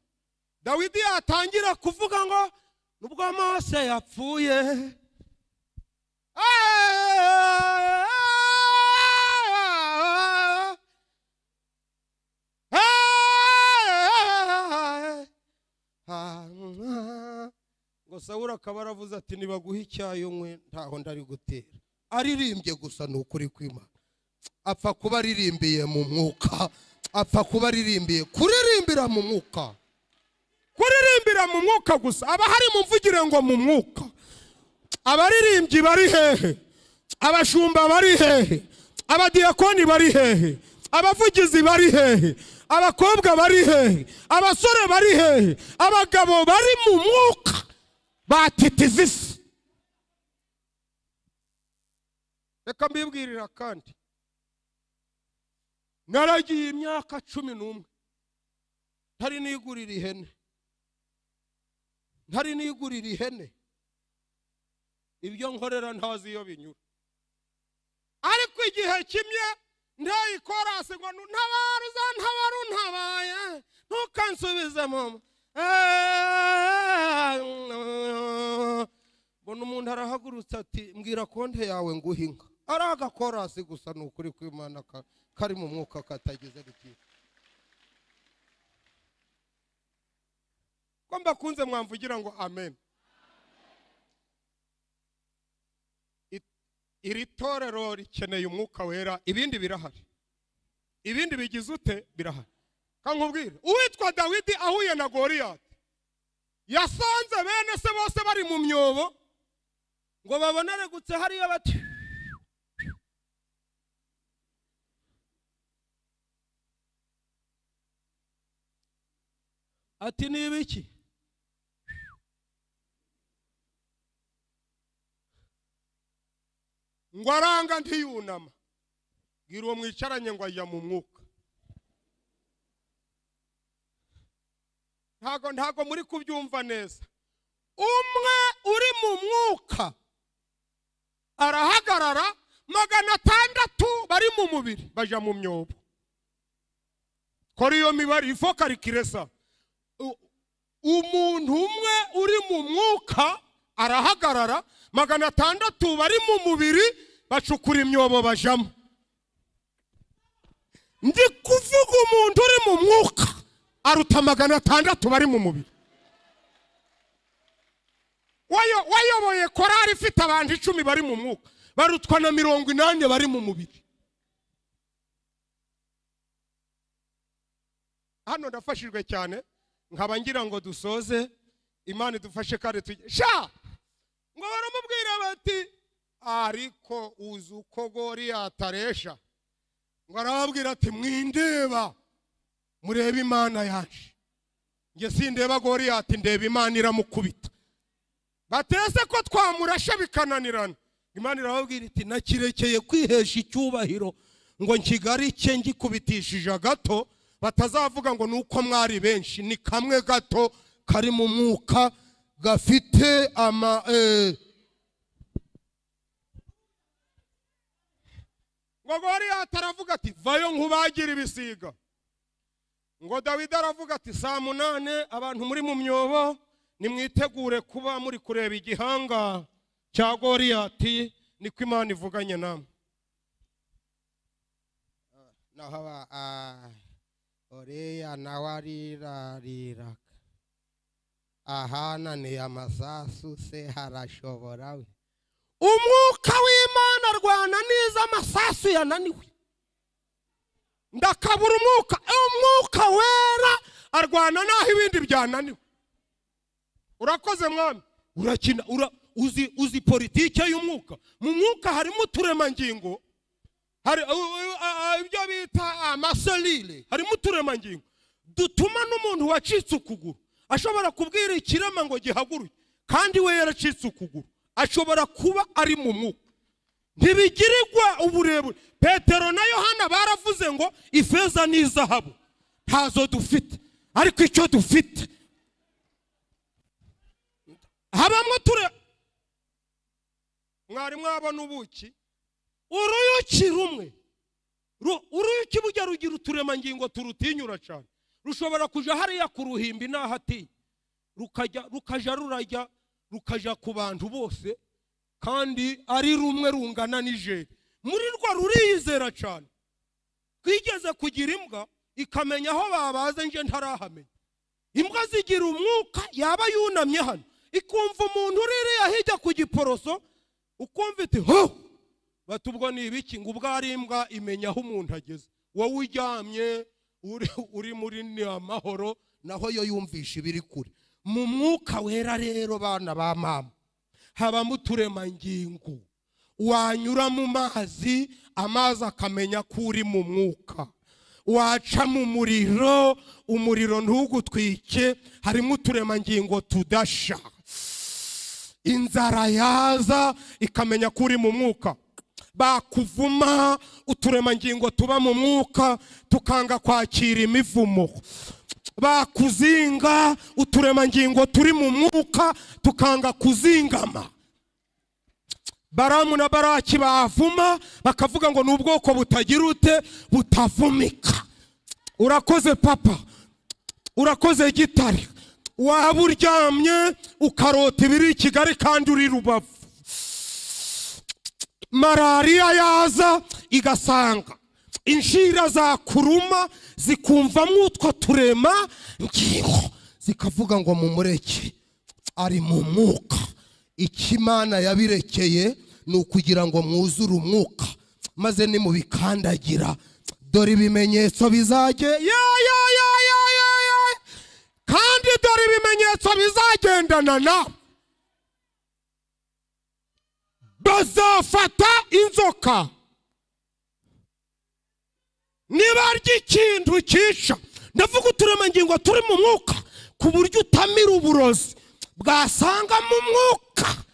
Dawidi yatangira kuvuga ngo nubwo Mose yapfuye ngo Sawuli akaba aravuze ati nibaguha icyayo nkwe ntaho ndari gutera. Aririmbye gusa n'ukuri kw'Imana. Apfa kuba aririmbiye mu mwuka. Apfa kuba aririmbiye kuririmbira mu mwuka. Kuririmbira mu mwuka gusa. Aba hari mumvugire ngo mu mwuka. Abaririmbyi bari hehe? Abashumba bari hehe? Abadiyakoni bari hehe? Abavugizi bari hehe? Abakobwa bari hehe? Abasore bari hehe? Abagabo bari mu mwuka batitizisi. Reka mbibwirira kandi naragiye imyaka 11 ntari nigurira ihene ibyo nkorera ntazi iyo binyura. Ariko igihe kimwe ndayi korase ngo ntabara uzantabara untabaye ntukansubizemo mbona umuntu arahagurutse ati mbwira konte yawe nguhinga ari agakorasi gusa ni ukuri kw'Imana kari mu mwuka katagize rukiye ko mbakunze mwamvugira ngo amen. Iri torero rikeneye umwuka wera, ibindi birahari, ibindi bigize ute birahari. Kankubwire uwitwa Dawidi ahuye na Goliyati yasanze bene se bose bari mu myobo ngo babonere gutse hariya bati ati nibiki ngo aranga ntiyunama bwira uwo mwicaranye ngo ajya mu mwuka. Ntago muri kubyumva neza. Umwe uri mu mwuka arahagarara, 600 bari mu mubiri baja mu myobo. Kora iyo mibare ifokarikiresa. Umuntu umwe uri mu mwuka arahagarara, 600 bari mu mubiri bacukura imyobo bajamo. Ndi kuvuga umuntu uri mu mwuka aruta 600 bari mu mubiri. Wayoboye korari ifite abantu 10 bari mu mwuka barutwa na 80 bari mu mubiri. Hano ndafashijwe cyane nkaba ngira ngo dusoze, Imana idufashe kare tujye sha ngo baramubwira bati ariko uzi uko Goliyati aresha. Ngo arababwira ati mwindeba murebe Imana yaje, nge sindeba Goliyati ndeba Imana iramukubita. Batese ko twamurasha bikananirana, Imana irababwira iti nakirekeye kwihesha icyubahiro ngo nkigarike ngikubitishije gato, batazavuga ngo nuko mwari benshi. Ni kamwe gato kari mu mwuka gafite ngo Goliyati aravuga ati vayo nkubagira ibisiga. Ngo Dawidi aravuga ati saa 8 abantu muri mu myobo nimwitegure kuba muri kureba igihanga cya Goliyati, niko Imana ivuganye namwe. Naho Oreya nawe arirariraga ahananiye amasasu se harashobora we. Umwuka w'Imana arwana niza amasasu yananiwe. Ndakabura umwuka wera arwana naho ibindi byananiwe. Urakoze mwami, urakina uzi politike y'umwuka. Mu mwuka harimo uturemangingo, hari ibyo bita amaselile, harimo uturemangingo dutuma n'umuntu wacitse ukuguru ashobora kubwira ikirema ngo gihaguruke, kandi we yaracitse ukuguru ashobora kuba ari mu mwuka. Ntibigirirwa uburebure. Petero na Yohana baravuze ngo ifeza n'izahabu ntazo dufite, ariko icyo dufite habamwe mwari mwabona ubuki, uruyuki rumwe, uruyuki bujya rugira uturemangingo turutinyura cyane. Rushobora kuja hariya ku ruhimbi n'ahati rukaja rurajya rukaja ku bantu bose, kandi ari rumwe rungana n'ijeri. Muri rwa ruriyizera cyane. Twigeze kugira imbwa ikamenya aho babaze nje ntarahamenya. Imbwa zigira umwuka, yaba yunamye hano ikumva umuntu uririya hirya ku giporoso, ukumva iti ho batubwo ni ibiki, ngo ubwo ari imbwa imenya aho umuntu ageze. Wowe uryamye uri muri ni amahoro, naho yo yumvisha ibiri kure. Mu mwuka wera rero bana ba mama habamo uturemangingo. Wanyura mu mazi, amazi akamenya ko uri mu mwuka. Waca mu muriro, umuriro ntugutwike, harimo uturemangingo tudasha. Inzara yaza ikamenya ko uri mu mwuka. Bakuvuma, uturemangingo tuba mu mwuka tukanga kwakira imivumo. Bakuzinga, uturemangingo turi mu mwuka tukanga kuzingama. Baramu na Baraki bavuma bakavuga ngo n'ubwoko butagira ute butavumika. Urakoze papa, urakoze gitare. Waba uryamye ukarota ibiri i Kigali kandi uri Rubavu. Malariya yaza igasanga inshira za kuruma zikumvamo utwo turema ngingo zikavuga ngo mumureke ari mu mwuka. Ikimana yabirekeye ni ukugira ngo mwuzure umwuka maze ni mubikandagira dore ibimenyetso bizajye kandi dore ibimenyetso bizagendana nawe. Bazafata inzoka nibarya ikintu cyica, ndavuga uturemangingo turi mu mwuka ku buryo utamira uburozi bwasanga mu mwuka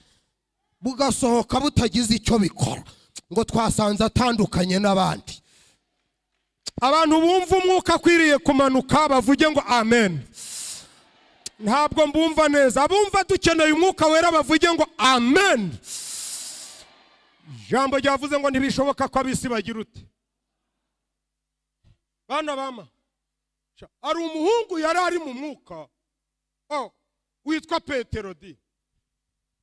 bugasohoka butagize icyo bikora, ngo twasanze atandukanye n'abandi. Abantu bumva umwuka akwiriye kumanuka bavuge ngo amen. Ntabwo mbumva neza. Abumva dukeneye umwuka wera bavuge ngo amen. Jambo ryavuze ngo ntibishoboka ko abisi bagira ute. Bana bama, ari umuhungu yari ari mu mwuka witwa Petero di,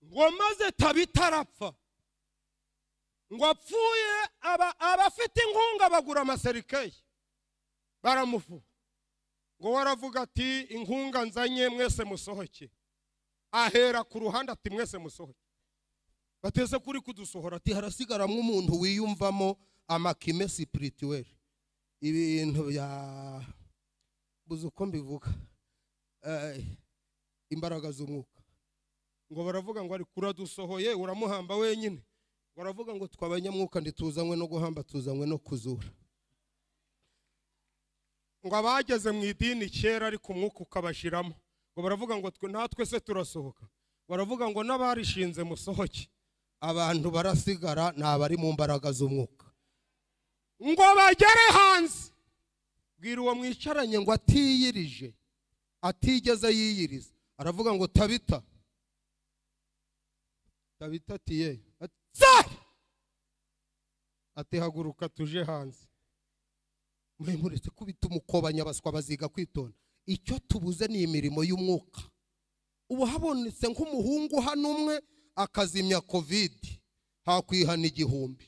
ngo maze Tabitarapfa, ngo apfuye abafite inkunga bagura amaserikeye baramufu, ngo waravuga ati inkunga nzanye mwese musohoke. Ahera ku ruhande ati mwese musohoke. Bateze kuri kudusohora ati harasigaramwe umuntu wiyumvamo amakime spirituel, ibintu bya buzuko mbivuga imbaraga z'umwuka. Ngo baravuga ngo ari kuradusohoye uramuhamba wenyine. Baravuga ngo twabanyamwuka ndituzanywe no guhamba tuzanywe no kuzura. Ngo abageze mu idini kera ari ku mwuka ukabashiramo. Ngo baravuga ngo natwe se turasohoka. Baravuga ngo n'abarishinze musohoke. Abantu barasigara n'abari mu mbaraga z'umwuka. Ngo bagere hanze. Bwira uwo mwicaranye ngo atiyirije, atigeze yiyiriza. Aravuga ngo Tabita. Tabita atiye. Ati haguruka tuje hanze. Muretse kubita umukobanya baswa baziga kwitonda. Icyo tubuze ni imirimo y'umwuka. Ubu habonetse nk'umuhungu hano umwe akazimya covid hakwihana igihumbi,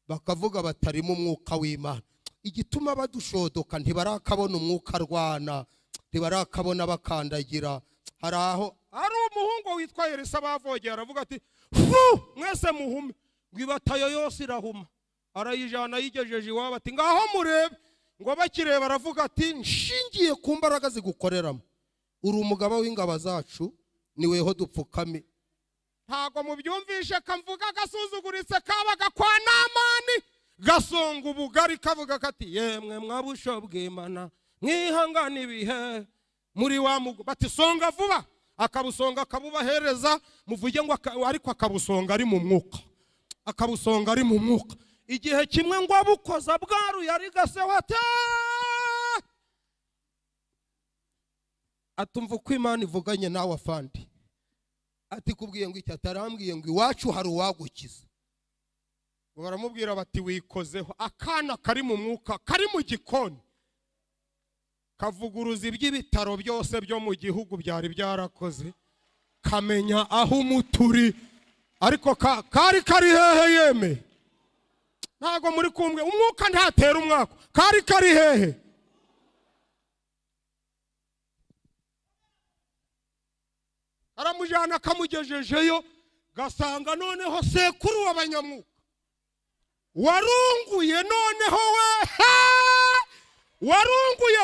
bakavuga batarimo umwuka w'Imana. Igituma badushodoka ntibarakabona umwuka arwana, ntibarakabona bakandagira. Haraho ari umuhungu witwa Elisa bavogera aravuga ati mwese muhume, ngibatayo yose irahuma. Arayijana yigejeje iwabo ati ngaho murebe. Ngo bakireba aravuga ati nshingiye ku mbaraga zigukoreramo, uri umugaba w'ingabo zacu niweho dupfukame. Ntago mubyumvishe kamvuga gasuzuguritse kabaga kwa Namani gasonga ubugari kavuga kati yemwe mwabusho bw'Imana mwihangana ibihe muri wa bati songa vuba, akabusonga akabubahereza muvuge ngo ariko akabusonga ari mu mwuka, akabusonga ari mu mwuka. Igihe kimwe ngo abukoza bwaru yari gasewate atumva uko Imana ivuganye nawe afandi. Ati kubwiye ngo iki? Atarambwiye ngo iwacu hari uwagukiza. Ngo baramubwira bati wikozeho. Akana kari mu mwuka kari mu gikoni kavuguruza iby'ibitaro byose byo mu gihugu byari byarakoze, kamenya aho umuturi, ariko kari hehe yeme? Ntago muri kumwe. Umwuka ntatera umwaka. Kari hehe? Aramujana akamugejejeyo gasanga noneho sekuru w'abanyamwuka warunguye. Noneho warunguye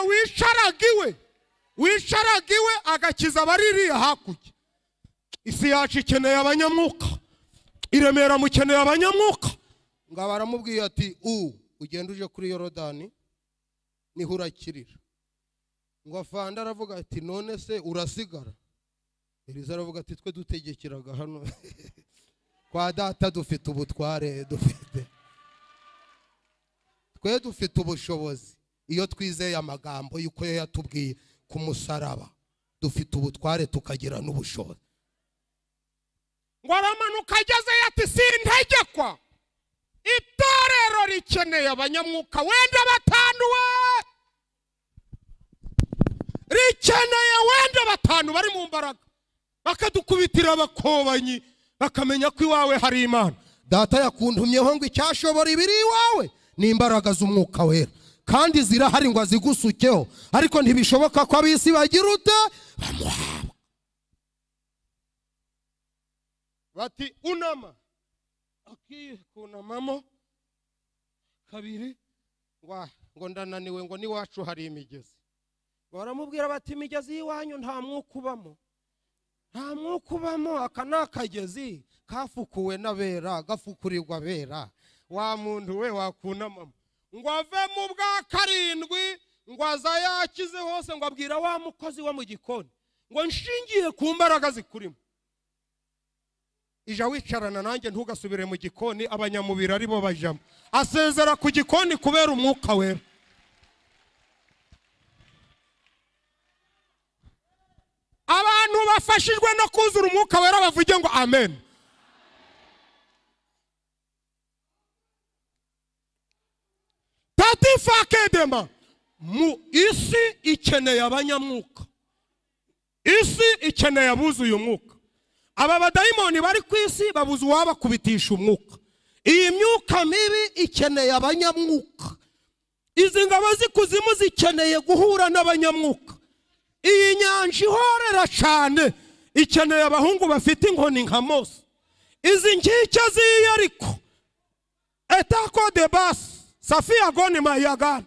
wisharagiwe agakiza abaririya hakurya. Isi yacu ikeneye abanyamwuka, iremera mukeneye abanyamwuka. Ngo baramubwiye ati ugenda uje kuri Yorodani niho urakirira. Ngo afanda aravuga ati none se urasigara? Elisa aravuga ati twe dutegekeraga hano kwa data dufite ubutware, twe dufite ubushobozi. Iyo twizeye amagambo yuko yatubwiye ku musaraba dufite ubutware tukagira n'ubushobozi. ngo aramanuka agezeyo ati sintegekwa, itorero rikeneye abanyamwuka wenda batanu rikeneye wenda batanu bari mu mbaraga, bakadukubitira abakobanyi bakamenya ko iwawe hari Imana. Data yakuntumyeho ngo icyashobora ibiri iwawe ni imbaraga z'umwuka wera, kandi zirahari ngo azigusukeho, ariko ntibishoboka ko abisi bagira ute bamuhaba. Bati unama, akikunamamo kabiri, ngo ndananiwe, ngo n'iwacu hari imigezi. Baramubwira bati imigezi y'iwanyu nta mwuka ubamo, nta mwuka ubamo, aka ni akagezi kafukuwe n'abera, gafukurirwa abera. Wa muntu we wakunamamo, ngo ave mu bwa karindwi, ngo aza yakize hose, ngo abwira wa mukozi wo mu gikoni ngo nshingiye ku mbaraga zikurimo, ija wicarana nanjye ntugasubire mu gikoni, abanyamubiri ari bo bajamo. Asezera ku gikoni kubera umwuka wera. Abantu bafashijwe no kuzura umwuka wera bavuge ngo amen. Tatifakedema mu isi ikeneye abanyamwuka, isi ikeneye abuzuye umwuka. Aba badayimoni bari ku isi babuze uwabakubitisha umwuka. Iyi myuka mibi ikeneye abanyamwuka. Izi ngabo z'ikuzimu zikeneye guhura n'abanyamwuka. Iyi nyanja ihorera cyane ikeneye abahungu bafite inkoni nka Mose. Izi nkike z'Iyeriko etako de basi Safiya goni mayagana,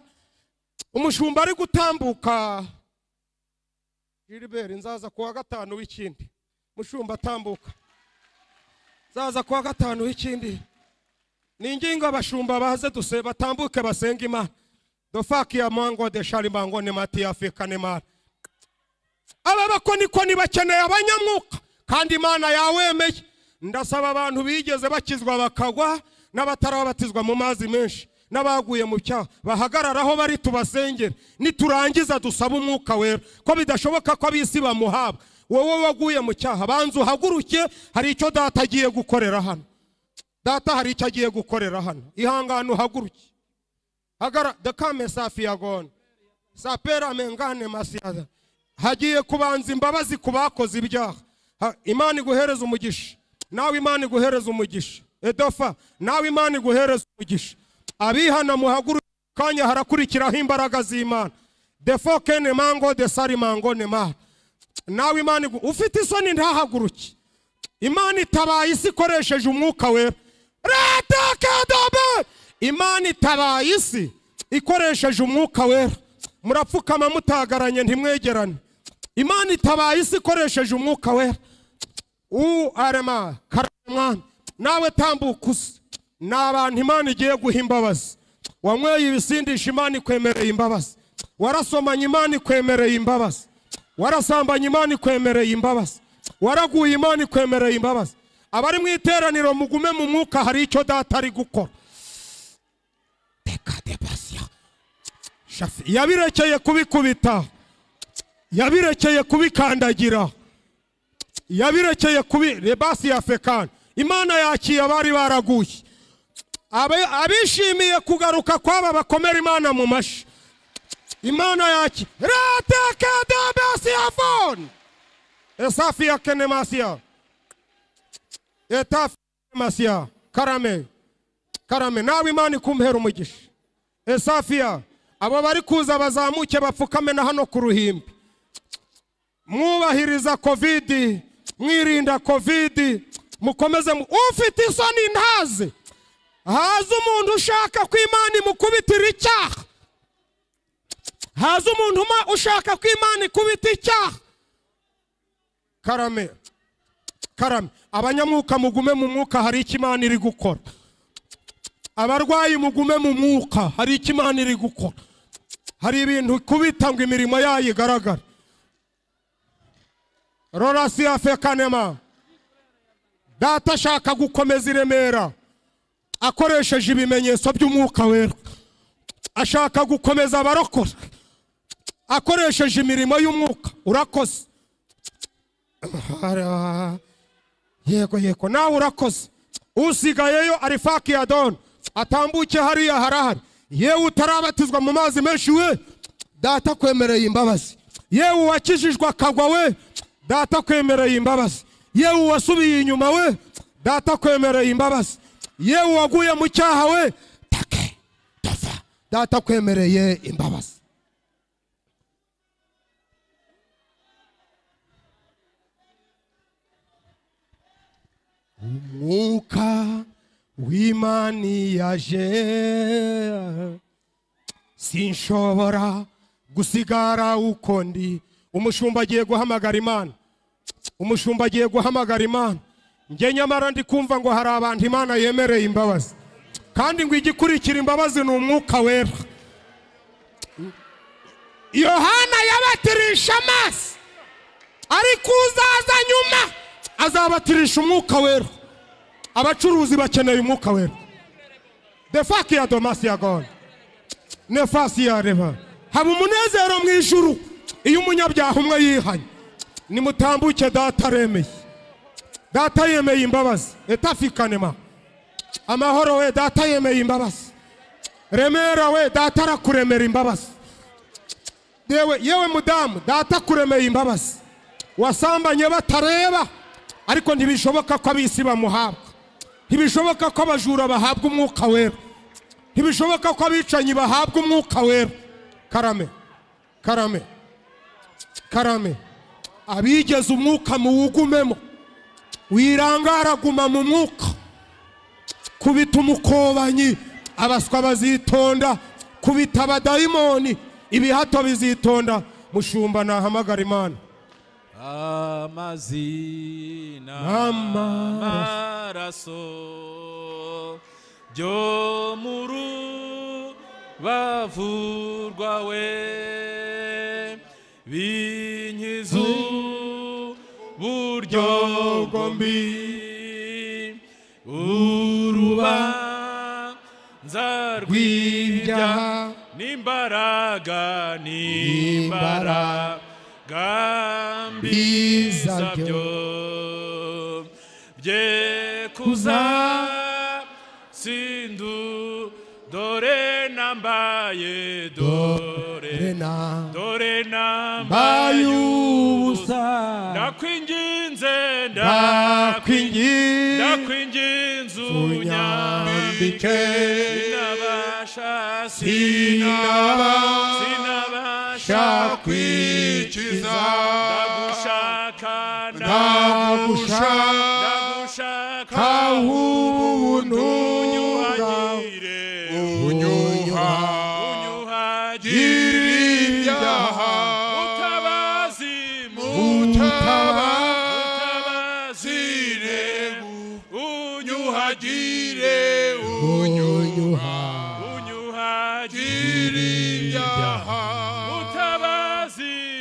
umushumba ari gutambuka, Gilbert nzaza kuwa gatanu w'ikindi, mushumba tambuka, nzaza kuwa gatanu w'ikindi, ninginga abashumba baze duse batambuke basenga Imana. Dofaki ya mango de sharimango ne mati Afrika ne mara. Aba bakonikoni bakeneye abanyamwuka, kandi Imana yawemeye. Ndasaba abantu bigeze bakizwa bakagwa n'abatarabatizwa mu mazi menshi n'abaguye mu cyaha bahagararaho bari tubasengere, niturangiza dusaba umwuka wera, ko bidashoboka ko abisi bamuhaba. Wowe waguye mu cyaha banzu haguruke, hari icyo data agiye gukorera hano. Data hari icyo agiye gukorera hano, ihangane uhaguruke. Hagara dekame Safiya goni sapera mengane masiyaza, hagiye kubanza imbabazi kubakoze ibyaha. Imana iguhereza umugisha, nawe Imana iguhereza umugisha. Edofa nawe Imana iguhereza umugisha. Abihana muhaguruke, kanya harakurikiraho imbaraga z'Imana. Defoke ne mango de sari mango ne ma, nawe Imana ufite isoni ntahaguruke. Imana itabaye isi ikoresheje umwuka wera. Imana itabaye isi ikoresheje umwuka wera. Murapfukama mutagaranye ntimwegerane. Imana itabaye isi ikoresheje umwuka wera. Arema karamwana nawe tambuka usa n'abantu Imana igiye guha imbabazi. Wanyweye ibisindisha Imana ikwemereye imbabazi. Warasomanye Imana ikwemereye imbabazi. Warasambanye Imana ikwemereye imbabazi. Waraguye Imana ikwemereye imbabazi. Abari mu iteraniro mugume mu mwuka, hari icyo data ari gukora. Yabirekeye kubikubita, yabirekeye kubikandagira, yabirekeye rebasi ya fekani. Imana yakiye abari baraguye. Abishimiye kugaruka kwaba bakomera Imana mu mashi. Imana yakiye ratakadabasi afon Safiya kenemasiya etafmasiya karame nawe Imana ikumpera umugisha. Safiya abo bari kuza bazamuke bapfukame na hano ku ruhimbi. Mwubahiriza covid, mwirinda covid, mukomeze ufite isoni ntaze. Haza umuntu ushaka ko Imana imukubitira icyaha. Haza umuntu ushaka ko Imana ikubita icyaha. Karame abanyamwuka mugume mu mwuka, hari icyo Imana iri gukora. Abarwayi mugume mu mwuka, hari icyo Imana iri gukora. Hari ibintu kubita ngo imirimo yayo igaragara. Rorasi afekanema, data ashaka gukomeza iremera akoresheje ibimenyetso by'umwuka wera. Ashaka gukomeza abarokora akoresheje imirimo y'umwuka. Urakoze yego nawe urakoze. Usigayeyo Arifaki Adon atambuke hariya harahari. Yewe utarabatizwa mu mazi menshi we, data kwemereye imbabazi. Yewe wakijijwe akagwa we, data kwemereye imbabazi. Yewe wasubiye inyuma we, data kwemereye imbabazi. Yewe waguye mu cyaha we, data kwemereye imbabazi. Umwuka w'Imana yaje, sinshobora gusigara uko ndi. Umushumba agiye guhamagara Imana. Umushumba agiye guhamagara Imana. Nge nyamara ndi kumva ngo hari abantu Imana yemereye imbabazi, kandi ngo igikurikira imbabazi ni umwuka wera. Yohana yabatirisha amazi, ariko uzaza nyuma azabatirisha umwuka wera. Abacuruzi bakeneye umwuka wera. Defaki ya domasi ya God. Nefasi ya reba. Haba umunezero mu ijuru iyo umunyabyaha umwe yihanye. Nimutambuke data aremeye. Data yemeye imbabazi. Etafikanema. Amahoro we data yemeye imbabazi. Remera we data arakuremera imbabazi. Yewe mudamu data kuremeye imbabazi. Wasambanye batareba, ariko ntibishoboka ko abisi bamuhabwa. Ntibishoboka ko abajura bahabwa umwuka wera. Ntibishoboka ko abicanyi bahabwa umwuka wera. Karame abigeze umwuka muwugumemo, wirangara guma mu mwuka. Kubita umukobanyi abaswa bazitonda, kubita abadayimoni ibihato bizitonda. Mushumba nahamagara Imana. Amazina amaraso byo mu rubavu rwawe binkiza uburyo bwombi, urubanza rw'ibyaha n'imbaraga gambiza byo bye kuza sindu. Dore nambaye dore nambaye ubusa, ndakwinginze unyambike. Sinabasha kwikiza, ndagushaka ubuntu unyuhagire ibyaha. Mutabazire unyuhagire ibyaha. Mutabazire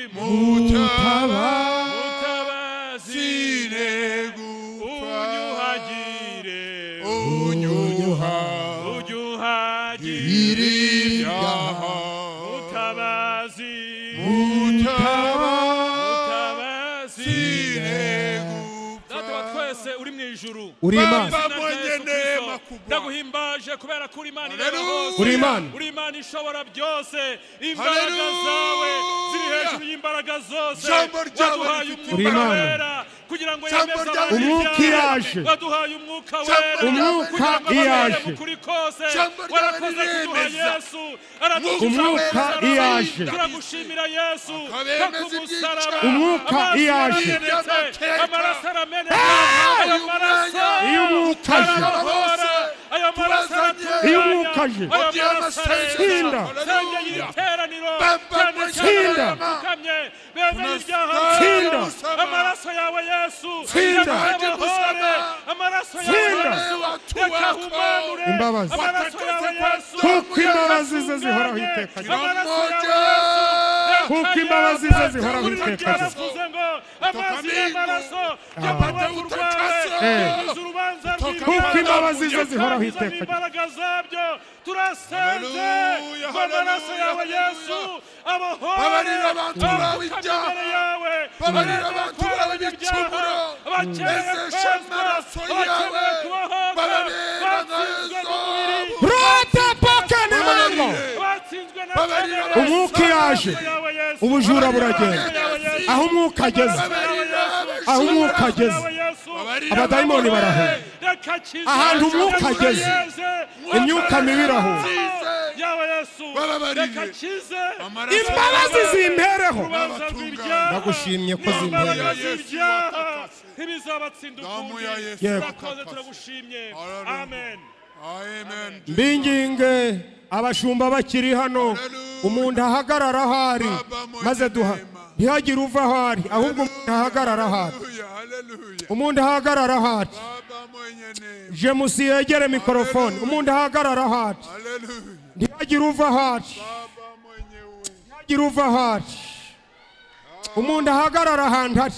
unyuhagire ibyaha. Data wa twese uri mu ijuru, uri Imana. Ndaguhimbaje kubera ko uri Imana ireba hose. Uri Imana ishobora byose. Imbaraga zawe ziri hejuru y'imbaraga zose. Waduhaye umwuka wera kugira ngo yemeze umwuka yaje. Waduhaye umwuka wera umwuka yaje. Kuri kose warakoze kuduha Yesu. Umwuka yaje. Turagushimira Yesu ko kumusaraba umwuka yaje. Amaraso arameneka. Iyo umwuka aje, iyo umwuka aje, tsinda, tsinda, tsinda, amaraso yawe Yesu, tsinda, tsinda, imbabazi, kuko imbabazi ze zihoraho iteka ryose, kuko imbabazi ze zihoraho iteka ryose. amazi y'amaraso y'amaraso rwawe urubanza kuko imbabazi ze zihoraho iteka imbaraga zabyo turasenze amaraso yawe Yesu babarira abantu bawe ibyaha babarira abantu bawe ibicumuro bezesha amaraso yawe babarira Yesu rata pakane mango umwuka yaje ubujura buragenda aho umwuka ageze aho umwuka ageze abadayimoni barahunga ahantu umwuka ageze imyuka mibi irahunga imbabazi zimpereho ndagushimye ko zimpereho mbinginge abashumba bakiri hano umuntu ahagarara ahari maze ntihagire uva ahari ahubwo umuntu ahagarara ahari umuntu ahagarara ahari jemusi yegere mikorofone umuntu ahagarara ahari ntihagire uva ahari ntihagire uva ahari umuntu ahagarara ahantu ari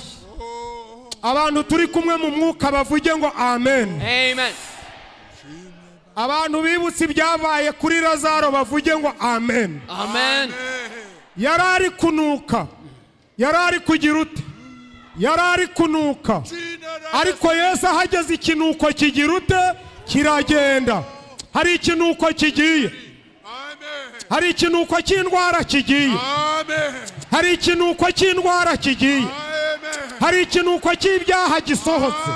abantu turi kumwe mu mwuka bavuge ngo amen Amen. abantu bibutse ibyabaye kuri Lazaro bavuge ngo amen Amen. yarari kunuka yarari kugira ute yarari kunuka ariko Yesu ahageze ikinuko kigira ute kiragenda hari ikinuko kigiye hari ikinuko cy'indwara kigiye hari ikinuko cy'indwara kigiye hari ikinuko cy'ibyaha gisohotse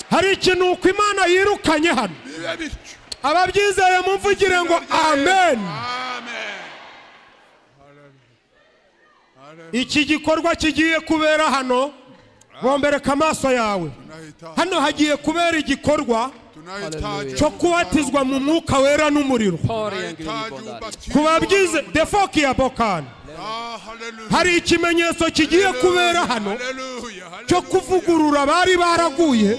hari ikinuko Imana yirukanye hano ababyizeye mumvugire ngo amen iki gikorwa kigiye kubera hano bombereka amaso yawe hano hagiye kubera igikorwa cyo kubatizwa mu mwuka wera n'umuriro kubabyize defoki ya bokana hari ikimenyetso kigiye kubera hano cyo kuvugurura abari baraguye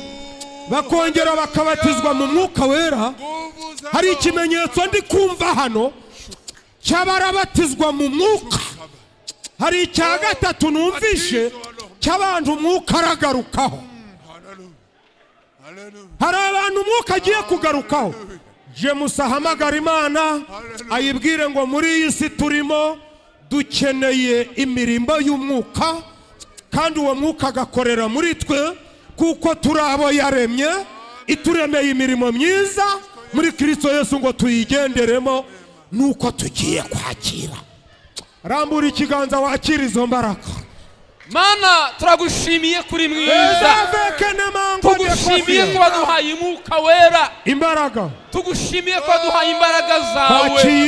bakongera bakabatizwa mu mwuka wera hari ikimenyetso ndi kumva hano cy'abarabatizwa mu mwuka hari icya gatatu numvishe cy'abantu umwuka aragarukaho hari abantu umwuka agiye kugarukaho James ahamagara Imana ayibwire ngo muri iyi si turimo dukeneye imirimo y'umwuka kandi uwo mwuka agakorera muri twe kuko turabo yaremye ituremeye imirimo myiza muri Kristo Yesu ngo tuyigenderemo nuko tugiye kwakira rambura ikiganza wakira izo mbaraga Mana turagushimiye kuri mwiza tugushimiye ko waduhaye umwuka wera imbaraga tugushimiye ko waduhaye imbaraga zawe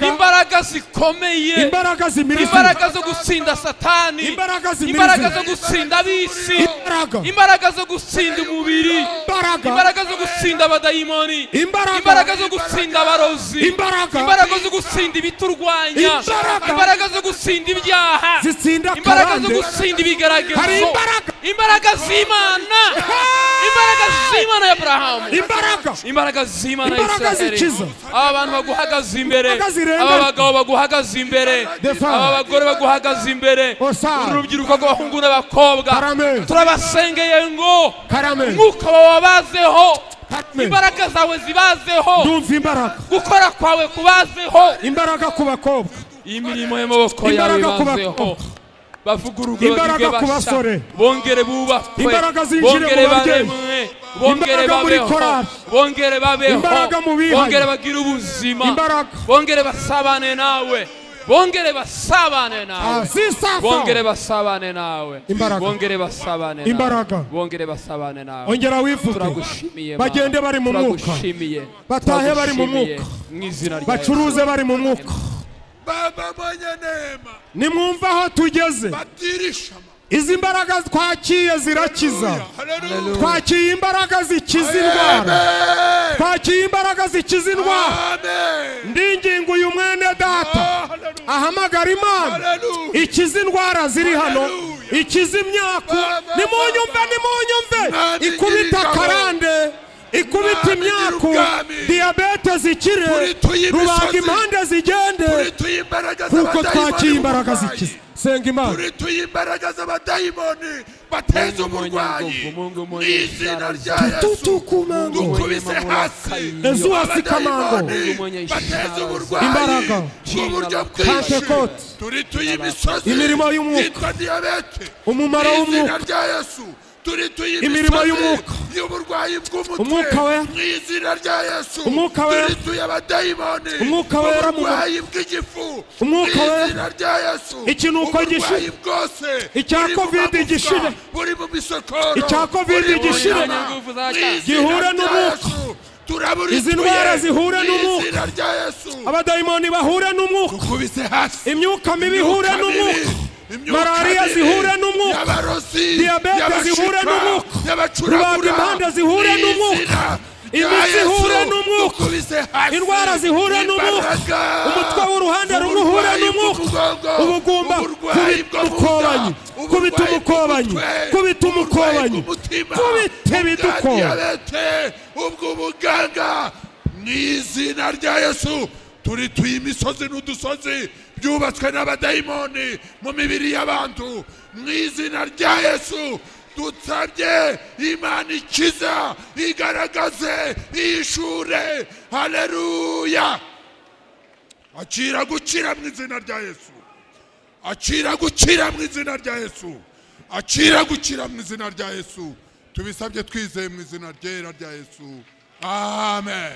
imbaraga zikomeye imbaraga zo gutsinda satani imbaraga zo gutsinda abisi imbaraga zo gutsinda umubiri imbaraga zo gutsinda abadayimoni imbaraga zo gutsinda abarozi imbaraga zo gutsinda ibiturwanya imbaraga zo gutsinda ibyaha imbaraga zo gutsinda ibigaragazo imbaraga z'Imana ya Abrahamu imbaraga z'Imana ya Isiraheli aba bantu baguhagaze imbere aba bagabo baguhagaze imbere aba bagore baguhagaze imbere urubyiruko rw'abahungu n'abakobwa turabasengeye ngo umwuka wabazeho imbaraga zawe zibazeho gukora kwawe kubazeho imbaraga ku bakobwa imirimo y'amaboko yawe ibazeho bavugururwe bagirwe basha bongere bubakwe bongere baremwe bongere babeho bongere babeho bongere bagire ubuzima bongere basabane nawe bongere basabane nawe bongere basabane nawe bongere basabane nawe bongere basabane nawe ongera wivuge bagende bari mu mwuka batahe bari mu mwuka bacuruze bari mu mwuka nimwumva aho tugeze izi mbaraga twakiye zirakiza twakiye imbaraga zikiza indwara twakiye imbaraga zikiza indwara ndingingo uyu mwene data ahamagara Imana ikiza indwara ziri hano ikiza imyaku nimunyumve ikubita karande ikubita imyaku diabete zikire rubaga impande zigende kuko twakiye imbaraga zikiza senga Imana turituye imbaraga z'abadayimoni bateza uburwayi mu izina rya Yesu dukubise hasi abadayimoni bateza uburwayi mu buryo bwinshi turituye imisozi imirimo y'umwuka yitwa diyabete umumaro w'umwuka rya Yesu turituye imirimo y'umwuka y'uburwayi bw'umutwe umwuka we mu izina rya Yesu umwuka we turituye abadayimoni umwuka we uburwayi bw'igifu umwuka we mu izina rya Yesu ikinuko gishire icya covid gishire buri mu misokoro icya covid gishire gihure n'umwuka izi ndwara zihure n'umwuka abadayimoni bahure n'umwuka imyuka mibi ihure n'umwuka malariya zihure n'umwuka diyabete zihure n'umwuka rubaga impande zihure n'umwuka imitsi ihure n'umwuka indwara zihure n'umwuka umutwe w'uruhande rumwe uhure n'umwuka ubugumba kubita umukobanyi kubita umukobanyi kubita umukobanyi kubite bidukora ubwo buganga mu izina rya Yesu turituye imisozi n'udusozi byubatswe n'abadayimoni mu mibiri y'abantu mu izina rya Yesu dutsabye Imana ikiza igaragaze ishure haleluya akira gukira mu izina rya Yesu akira gukira mu izina rya Yesu akira gukira mu izina rya Yesu tubisabye twizeye mu izina ryera rya Yesu amen.